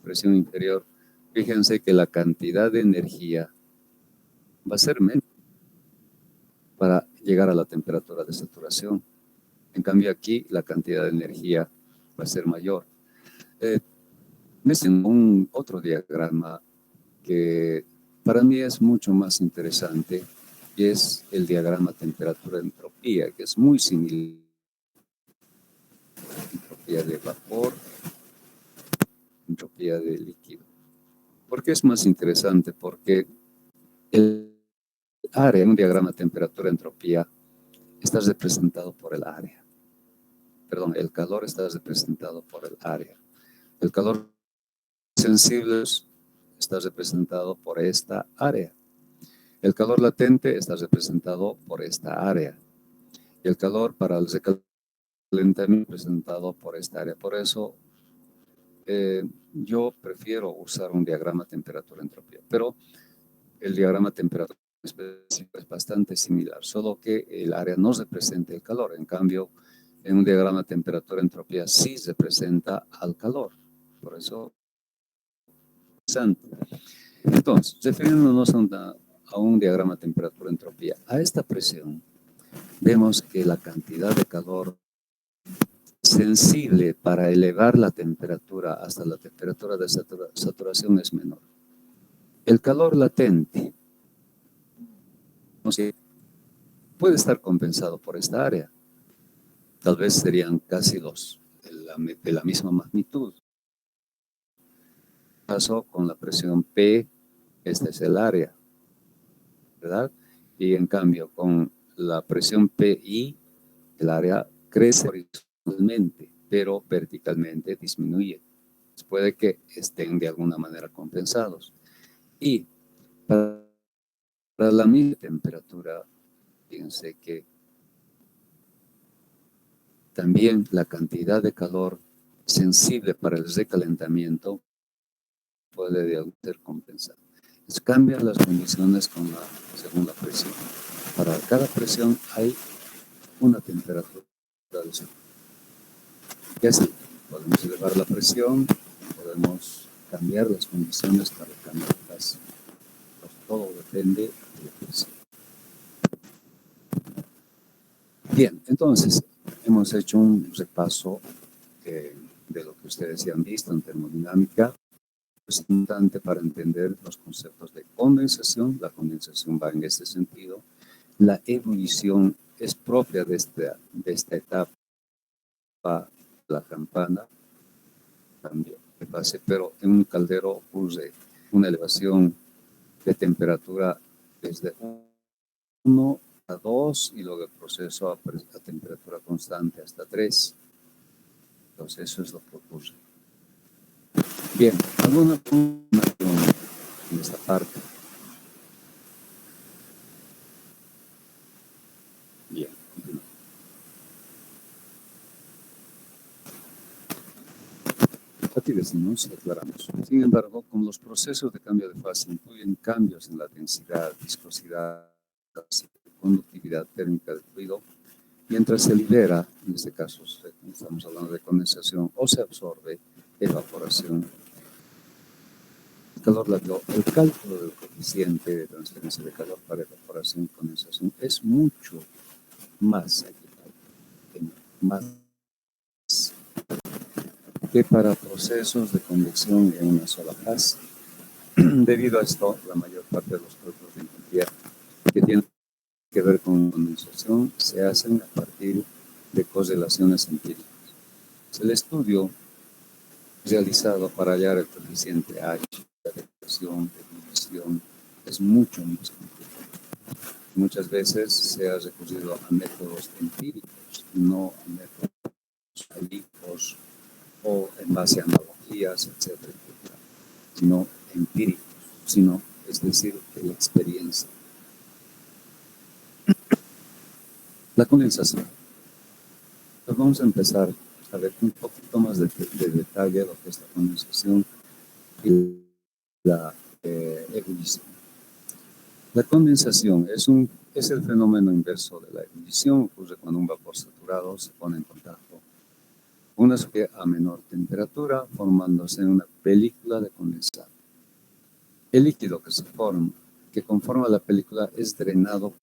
Presión inferior, fíjense que la cantidad de energía va a ser menor para llegar a la temperatura de saturación. En cambio aquí la cantidad de energía va a ser mayor. Me tengo un otro diagrama que para mí es mucho más interesante, y es el diagrama temperatura-entropía, que es muy similar. Entropía de vapor, entropía de líquido. ¿Por qué es más interesante? Porque el área en un diagrama temperatura-entropía está representado por el área. Perdón, el calor está representado por el área. El calor sensible está representado por esta área. El calor latente está representado por esta área. Y el calor para el recalentamiento representado por esta área. Por eso yo prefiero usar un diagrama temperatura-entropía. Pero el diagrama temperatura específico es bastante similar, solo que el área no representa el calor. En cambio, en un diagrama temperatura-entropía sí representa al calor. Por eso, entonces, refiriéndonos a un diagrama temperatura-entropía, a esta presión, vemos que la cantidad de calor sensible para elevar la temperatura hasta la temperatura de saturación es menor. El calor latente, no sé, puede estar compensado por esta área. Tal vez serían casi dos, de la misma magnitud. Pasó con la presión P, esta es el área, ¿verdad? Y en cambio, con la presión PI, el área crece horizontalmente, pero verticalmente disminuye. Puede que estén de alguna manera compensados. Y para la misma temperatura, fíjense que también la cantidad de calor sensible para el recalentamiento puede ser compensada. Cambian las condiciones según la presión. Para cada presión hay una temperatura de sol. Y así, podemos elevar la presión, podemos cambiar las condiciones para el cambio de fase. Pues todo depende de la presión. Bien, entonces, hemos hecho un repaso de lo que ustedes ya han visto en termodinámica. Es importante para entender los conceptos de condensación. La condensación va en este sentido. La ebullición es propia de esta etapa, la campana, cambio de fase, pero en un caldero ocurre una elevación de temperatura desde 1 a 2 y luego el proceso a temperatura constante hasta 3. Entonces eso es lo que ocurre. Bien, ¿alguna información en esta parte? Bien, continuamos. Aquí decimos, aclaramos. Sin embargo, como los procesos de cambio de fase incluyen cambios en la densidad, viscosidad, conductividad térmica del fluido, mientras se libera, en este caso estamos hablando de condensación, o se absorbe, evaporación, calor lácteo, el cálculo del coeficiente de transferencia de calor para evaporación y condensación es mucho más equitable, más que para procesos de convección en una sola fase. Debido a esto, la mayor parte de los cálculos de entropía que tienen que ver con condensación se hacen a partir de correlaciones empíricas. El estudio realizado para hallar el coeficiente H, de adaptación, de ebullición, es mucho más complicado. Muchas veces se ha recurrido a métodos empíricos, no a métodos empíricos o en base a analogías, etcétera, etcétera, sino empíricos, sino, es decir, de la experiencia. La condensación. Pues vamos a empezar a ver un poquito más de detalle lo que es la condensación y la ebullición. La condensación es el fenómeno inverso de la ebullición. Ocurre cuando un vapor saturado se pone en contacto con una superficie a menor temperatura, formándose una película de condensado. El líquido que conforma la película es drenado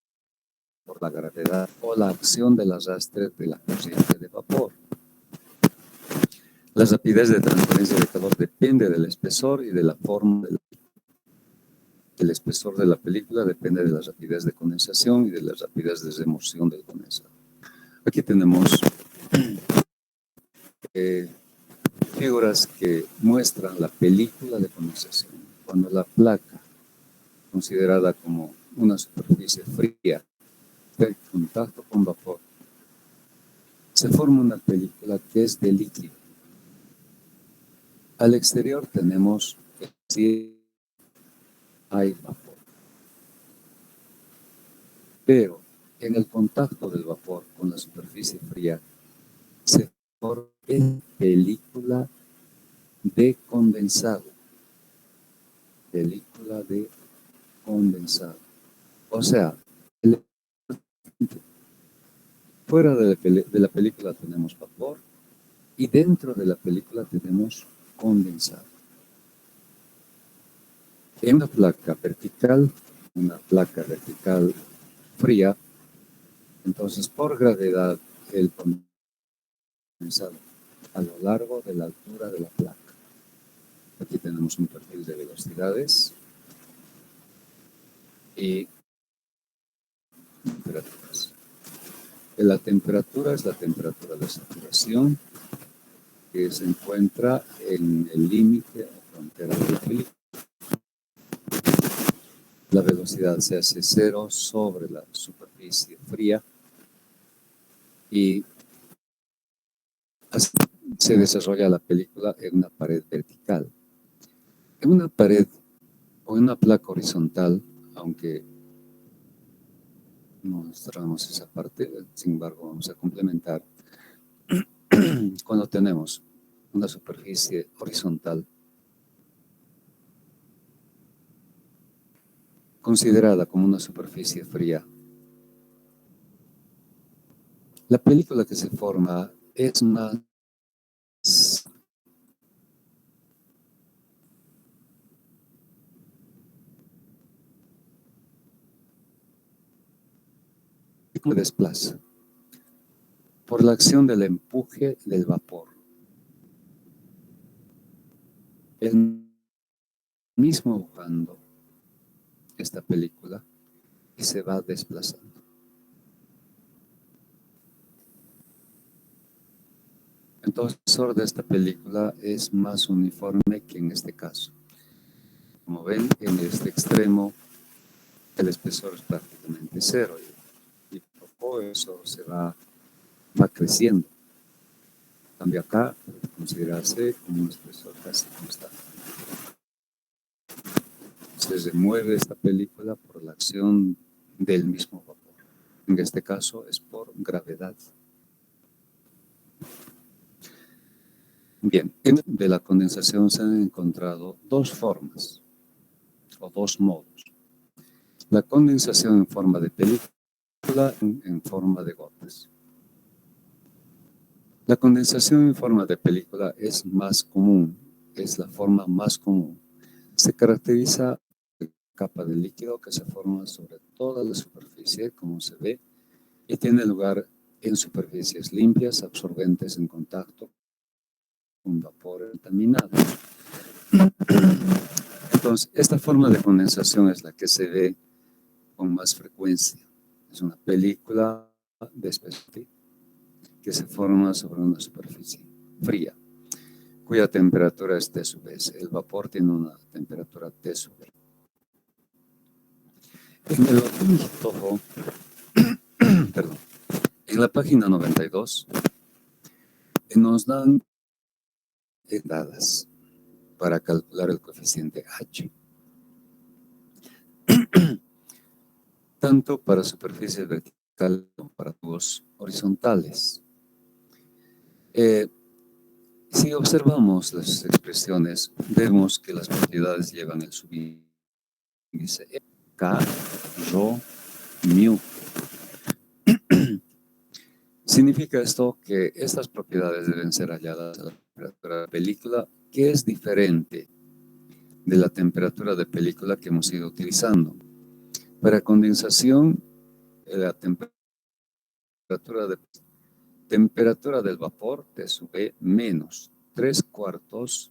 por la gravedad o la acción del arrastre de la corriente de vapor. La rapidez de transferencia de calor depende del espesor y de la forma del El espesor de la película depende de la rapidez de condensación y de la rapidez de remoción del condensado. Aquí tenemos figuras que muestran la película de condensación. Cuando la placa, considerada como una superficie fría, está en contacto con vapor, se forma una película que es de líquido. Al exterior tenemos que sí hay vapor. Pero en el contacto del vapor con la superficie fría se forma película de condensado. Película de condensado. O sea, fuera de la película tenemos vapor y dentro de la película tenemos condensado. En una placa vertical fría, entonces por gravedad el condensado a lo largo de la altura de la placa. Aquí tenemos un perfil de velocidades y temperaturas. La temperatura es la temperatura de saturación que se encuentra en el límite o frontera de la película. La velocidad se hace cero sobre la superficie fría y así se desarrolla la película en una pared vertical. En una pared o en una placa horizontal, aunque no mostramos esa parte, sin embargo vamos a complementar. Cuando tenemos una superficie horizontal considerada como una superficie fría, la película que se forma es más que desplaza por la acción del empuje del vapor. El mismo buscando esta película y se va desplazando. Entonces, el espesor de esta película es más uniforme que en este caso. Como ven, en este extremo el espesor es prácticamente cero y poco eso se va creciendo. En cambio acá puede considerarse como un espesor casi constante. Se remueve esta película por la acción del mismo vapor. En este caso es por gravedad. Bien, de la condensación se han encontrado dos formas o dos modos. La condensación en forma de película, en forma de gotas. La condensación en forma de película es más común, es la forma más común. Se caracteriza por la capa de líquido que se forma sobre toda la superficie, como se ve, y tiene lugar en superficies limpias, absorbentes en contacto con vapor contaminado. Entonces, esta forma de condensación es la que se ve con más frecuencia. Es una película de especie que se forma sobre una superficie fría, cuya temperatura es T sub S. El vapor tiene una temperatura T sub B. En el ornitólogo, perdón, en la página 92, nos dan dadas para calcular el coeficiente H, tanto para superficies verticales como para tubos horizontales. Si observamos las expresiones, vemos que las propiedades llevan el subíndice K, Rho, mu. Significa esto que estas propiedades deben ser halladas a la temperatura de película, que es diferente de la temperatura de película que hemos ido utilizando. Para condensación, la temperatura del vapor T sub B menos 3/4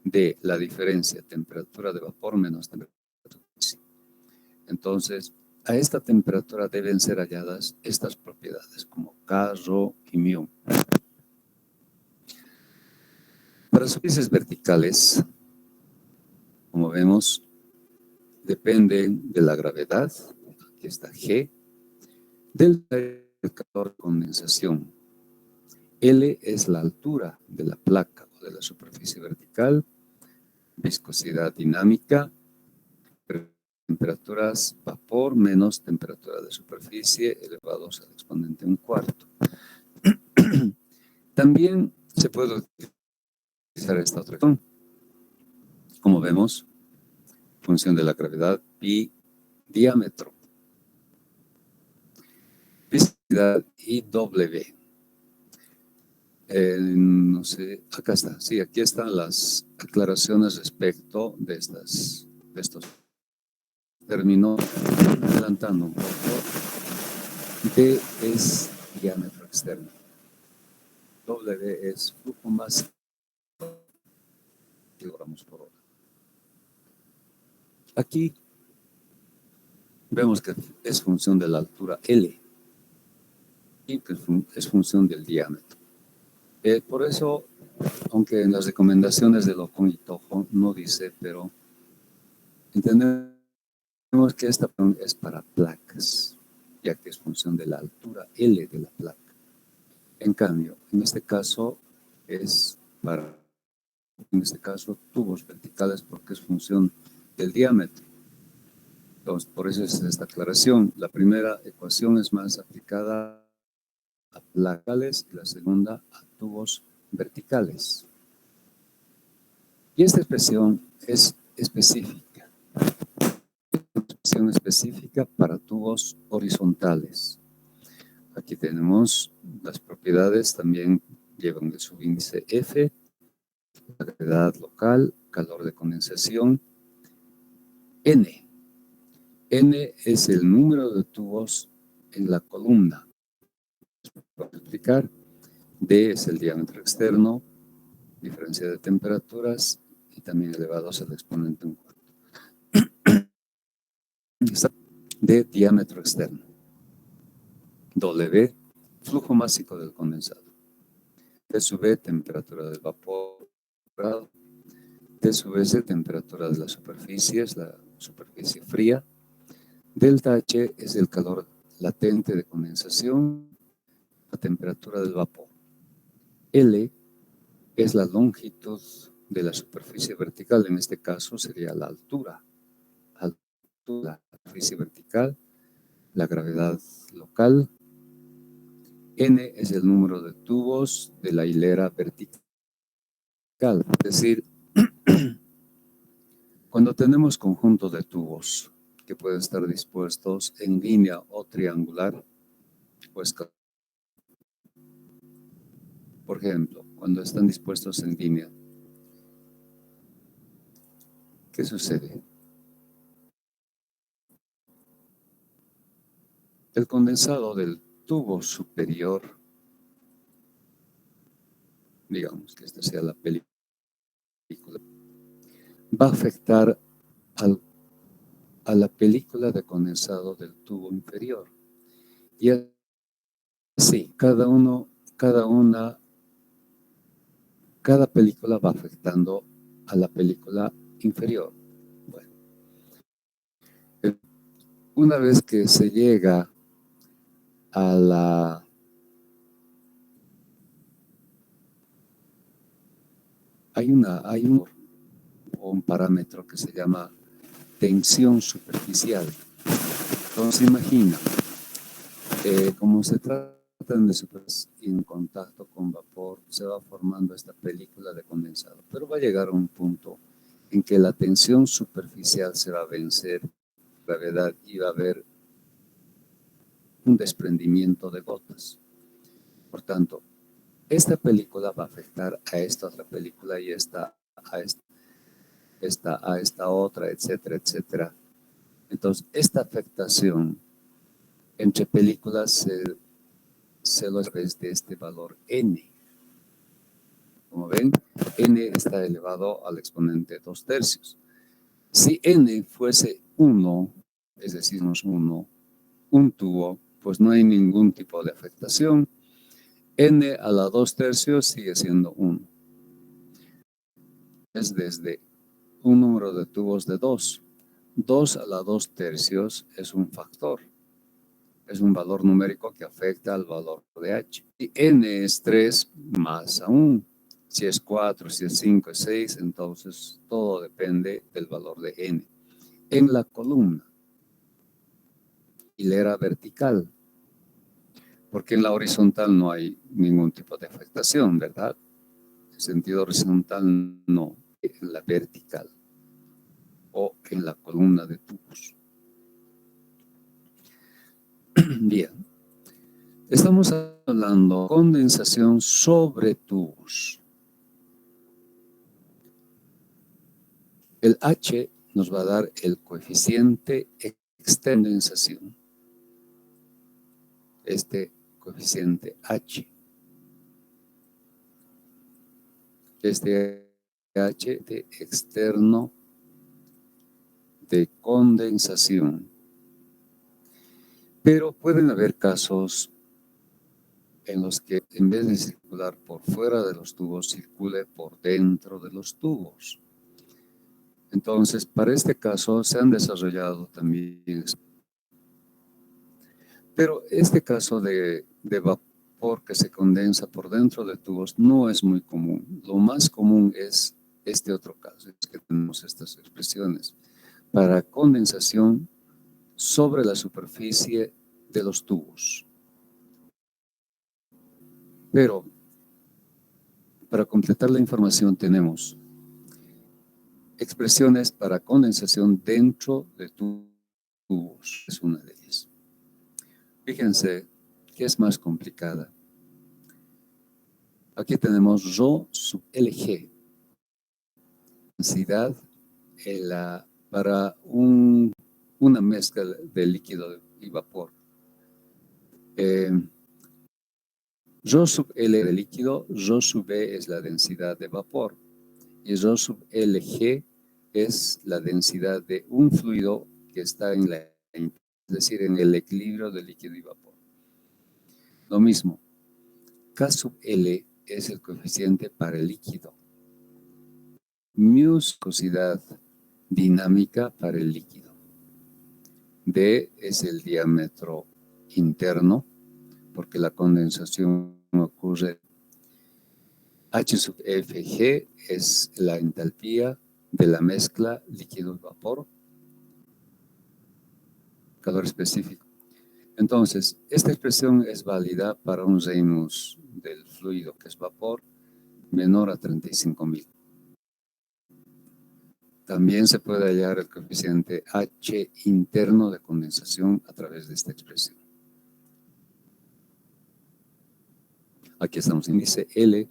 de la diferencia temperatura de vapor menos temperatura. Entonces, a esta temperatura deben ser halladas estas propiedades como K, Rho y mu. Para superficies verticales, como vemos, depende de la gravedad, aquí está G, del calor de condensación. L es la altura de la placa o de la superficie vertical, viscosidad dinámica, temperaturas vapor menos temperatura de superficie elevados al exponente 1/4. También se puede utilizar esta otra función. Como vemos, función de la gravedad pi diámetro, viscosidad y W. No sé, acá está. Sí, aquí están las aclaraciones respecto de estos términos. Adelantando un poco. D es diámetro externo. W es flujo más kilogramos por hora. Aquí vemos que es función de la altura L y que es función del diámetro. Por eso, aunque en las recomendaciones de Ocon y Tojo no dice, pero entendemos que esta es para placas, ya que es función de la altura L de la placa. En cambio, en este caso es para, tubos verticales porque es función del diámetro. Entonces, por eso es esta aclaración. La primera ecuación es más aplicada a placales y la segunda a tubos verticales. Y esta expresión es específica. Una expresión específica para tubos horizontales. Aquí tenemos las propiedades, también llevan el subíndice F, la gravedad local, calor de condensación, N. N es el número de tubos en la columna. Para explicar, D es el diámetro externo, diferencia de temperaturas y también elevados al exponente 1/4. D, diámetro externo. W, flujo másico del condensado. T sub B, temperatura del vapor. T sub S, temperatura de la superficie, es la superficie fría. Delta H es el calor latente de condensación, la temperatura del vapor. L es la longitud de la superficie vertical, en este caso sería la altura. La superficie vertical, la gravedad local. N es el número de tubos de la hilera vertical. Es decir, cuando tenemos conjuntos de tubos que pueden estar dispuestos en línea o triangular, pues, por ejemplo, cuando están dispuestos en línea, ¿Qué sucede? El condensado del tubo superior, digamos que esta sea la película, va a afectar a la película de condensado del tubo inferior. Y así, cada película va afectando a la película inferior. Bueno, una vez que se llega a hay un parámetro que se llama tensión superficial. Entonces imagina, como se tratan de superficies en contacto con vapor, se va formando esta película de condensado. Pero va a llegar a un punto en que la tensión superficial se va a vencer, gravedad, y va a haber un desprendimiento de gotas. Por tanto, esta película va a afectar a esta otra película y esta a esta otra, etcétera, etcétera. Entonces, esta afectación entre películas se lo es de este valor n. Como ven, n está elevado al exponente 2/3. Si n fuese 1, es decir, un tubo, pues no hay ningún tipo de afectación. N a la 2/3 sigue siendo 1. Es desde un número de tubos de 2. 2 a la 2/3 es un factor. Es un valor numérico que afecta al valor de h. Y n es 3 más aún. Si es 4, si es 5, es 6, entonces todo depende del valor de n. En la columna, hilera vertical, porque en la horizontal no hay ningún tipo de afectación, ¿verdad? En sentido horizontal no, en la vertical o en la columna de tubos. Bien, estamos hablando de condensación sobre tubos. El H nos va a dar el coeficiente externo de condensación. Este coeficiente H. Este H de externo de condensación. Pero pueden haber casos en los que en vez de circular por fuera de los tubos, circule por dentro de los tubos. Entonces, para este caso se han desarrollado también. Pero este caso de vapor que se condensa por dentro de tubos no es muy común. Lo más común es este otro caso, es que tenemos estas expresiones para condensación sobre la superficie de los tubos. Pero para completar la información tenemos expresiones para condensación dentro de tubos. Es una de ellas. Fíjense que es más complicada. Aquí tenemos Rho sub LG. Densidad para una mezcla de líquido y vapor. Rho sub L de líquido, Rho sub B es la densidad de vapor y Rho sub LG es la densidad de un fluido que está es decir, en el equilibrio de líquido y vapor. Lo mismo, K sub L es el coeficiente para el líquido. Mu viscosidad dinámica para el líquido. D es el diámetro interno, porque la condensación ocurre. H sub Fg es la entalpía de la mezcla líquido-vapor, calor específico. Entonces, esta expresión es válida para un Reynolds del fluido, que es vapor, menor a 35.000. También se puede hallar el coeficiente H interno de condensación a través de esta expresión. Aquí estamos, índice L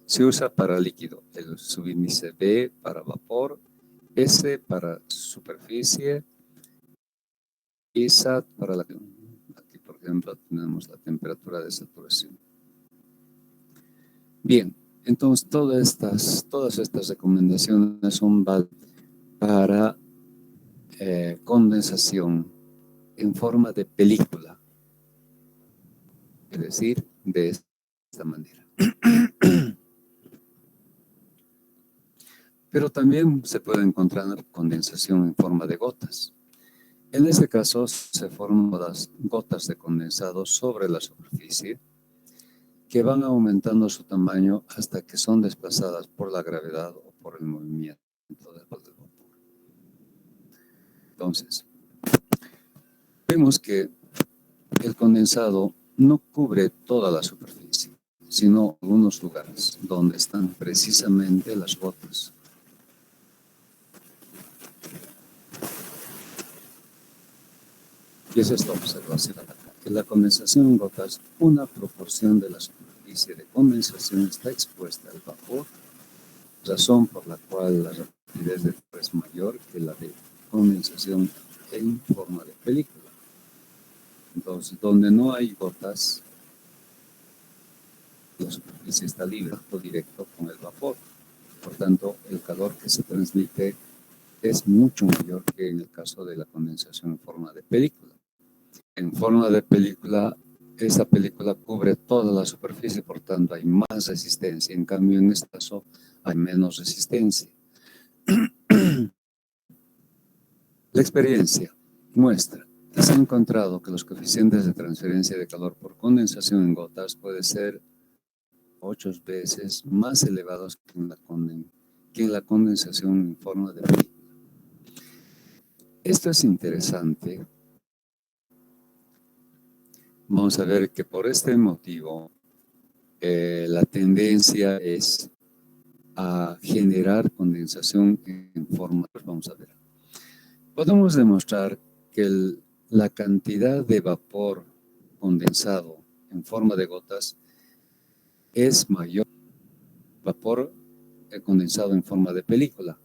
se usa para líquido, el subíndice B para vapor S para superficie y SAT para la... Aquí, por ejemplo, tenemos la temperatura de saturación. Bien, entonces todas estas recomendaciones son válidas para condensación en forma de película, es decir, de esta manera. Pero también se puede encontrar condensación en forma de gotas. En este caso se forman las gotas de condensado sobre la superficie que van aumentando su tamaño hasta que son desplazadas por la gravedad o por el movimiento del vapor. Entonces, vemos que el condensado no cubre toda la superficie, sino algunos lugares donde están precisamente las gotas. Y es esta observación acá. En la condensación en gotas, una proporción de la superficie de condensación está expuesta al vapor, razón por la cual la rapidez de vapor es mayor que la de condensación en forma de película. Entonces, donde no hay gotas, la superficie está libre o directo con el vapor. Por tanto, el calor que se transmite es mucho mayor que en el caso de la condensación en forma de película. En forma de película, esa película cubre toda la superficie, por tanto hay más resistencia. En cambio, en este caso hay menos resistencia. La experiencia muestra que se ha encontrado que los coeficientes de transferencia de calor por condensación en gotas pueden ser 8 veces más elevados que en la condensación en forma de película. Esto es interesante. Vamos a ver que por este motivo la tendencia es a generar condensación en forma. Vamos a ver. Podemos demostrar que la cantidad de vapor condensado en forma de gotas es mayor que vapor condensado en forma de película.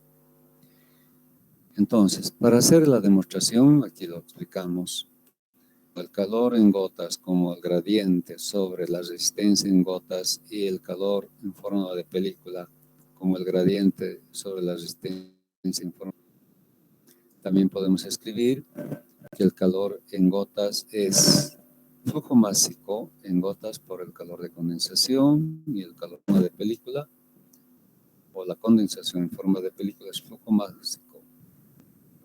Entonces, para hacer la demostración, aquí lo explicamos. El calor en gotas como el gradiente sobre la resistencia en gotas y el calor en forma de película como el gradiente sobre la resistencia en forma. También podemos escribir que el calor en gotas es flujo másico en gotas por el calor de condensación y el calor de película, o la condensación en forma de película es flujo másico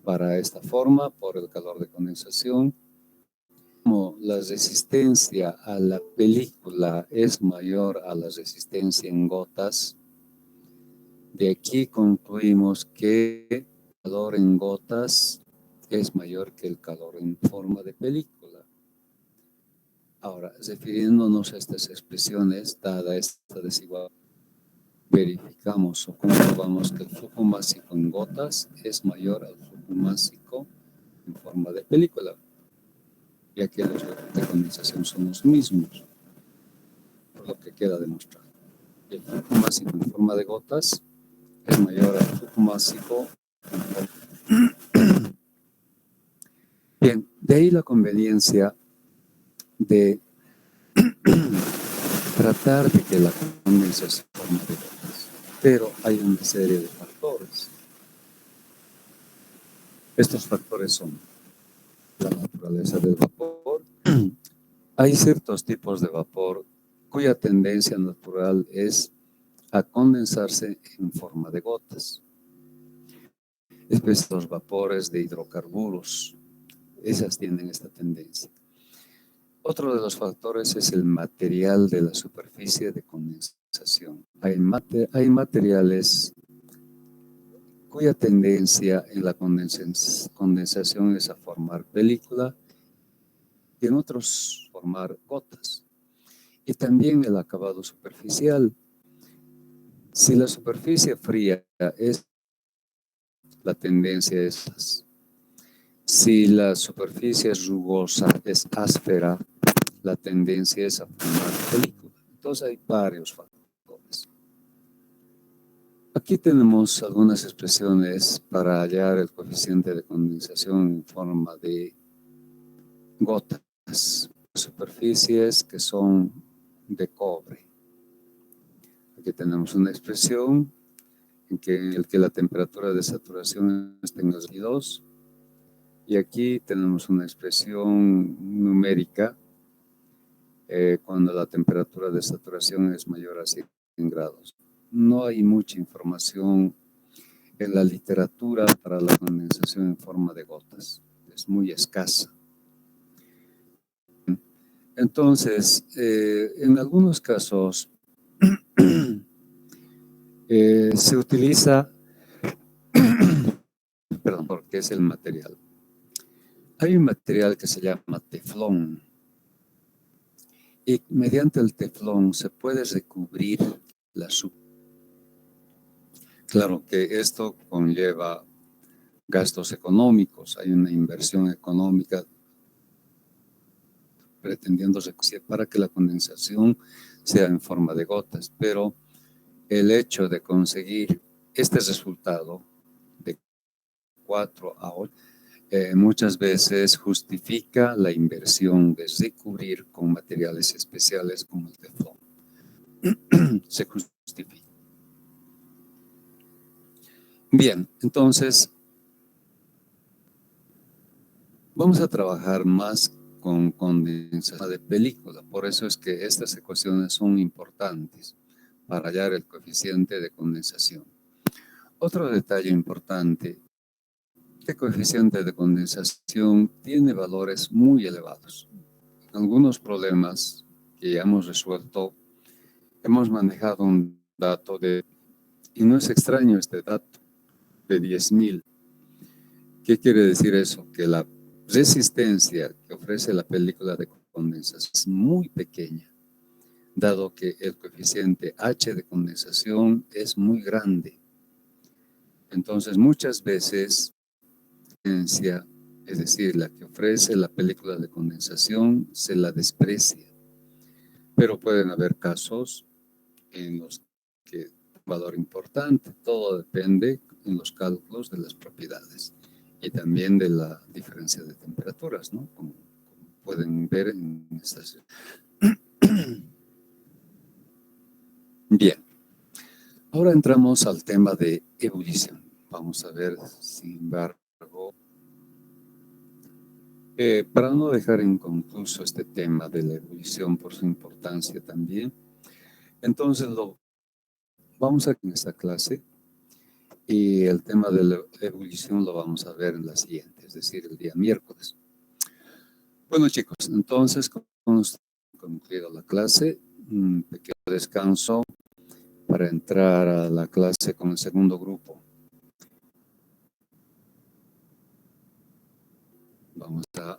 para esta forma por el calor de condensación. Como la resistencia a la película es mayor a la resistencia en gotas, de aquí concluimos que el calor en gotas es mayor que el calor en forma de película. Ahora, refiriéndonos a estas expresiones, dada esta desigualdad, verificamos o comprobamos que el flujo másico en gotas es mayor al flujo másico en forma de película, ya que los ratios de condensación son los mismos, por lo que queda demostrado. El flujo másico en forma de gotas es mayor al flujo másico en forma. Bien, de ahí la conveniencia de tratar de que la condensación forma de gotas. Pero hay una serie de factores. Estos factores son la naturaleza del vapor. Hay ciertos tipos de vapor cuya tendencia natural es a condensarse en forma de gotas. Especialmente los vapores de hidrocarburos, esas tienen esta tendencia. Otro de los factores es el material de la superficie de condensación. Hay materiales cuya tendencia en la condensación es a formar película y en otros formar gotas. Y también el acabado superficial. Si la superficie fría es, la tendencia es. Si la superficie es rugosa, es áspera, la tendencia es a formar película. Entonces hay varios factores. Aquí tenemos algunas expresiones para hallar el coeficiente de condensación en forma de gotas, superficies que son de cobre. Aquí tenemos una expresión en el que la temperatura de saturación está en 22, y aquí tenemos una expresión numérica cuando la temperatura de saturación es mayor a 100 grados. No hay mucha información en la literatura para la condensación en forma de gotas. Es muy escasa. Entonces, en algunos casos se utiliza, perdón, porque es el material. Hay un material que se llama teflón, y mediante el teflón se puede recubrir la superficie. Claro que esto conlleva gastos económicos, hay una inversión económica pretendiéndose para que la condensación sea en forma de gotas, pero el hecho de conseguir este resultado de 4 a 8 muchas veces justifica la inversión de recubrir con materiales especiales como el teflón. Se justifica. Bien, entonces vamos a trabajar más con condensación de película. Por eso es que estas ecuaciones son importantes para hallar el coeficiente de condensación. Otro detalle importante: este coeficiente de condensación tiene valores muy elevados. Algunos problemas que ya hemos resuelto, hemos manejado un dato y no es extraño este dato, de 10.000. ¿Qué quiere decir eso? Que la resistencia que ofrece la película de condensación es muy pequeña, dado que el coeficiente H de condensación es muy grande. Entonces, muchas veces, es decir, la que ofrece la película de condensación, se la desprecia. Pero pueden haber casos en los que un valor importante, todo depende en los cálculos de las propiedades y también de la diferencia de temperaturas, ¿no? Como pueden ver en estas. Bien, ahora entramos al tema de ebullición. Vamos a ver, sin embargo, para no dejar inconcluso este tema de la ebullición por su importancia también, entonces lo vamos a ver en esta clase, y el tema de la ebullición lo vamos a ver en la siguiente, es decir, el día miércoles. Bueno, chicos, entonces hemos concluido la clase, un pequeño descanso para entrar a la clase con el segundo grupo. Vamos a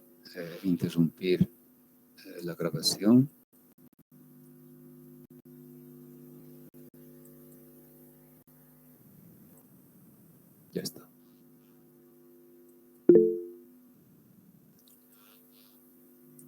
interrumpir la grabación.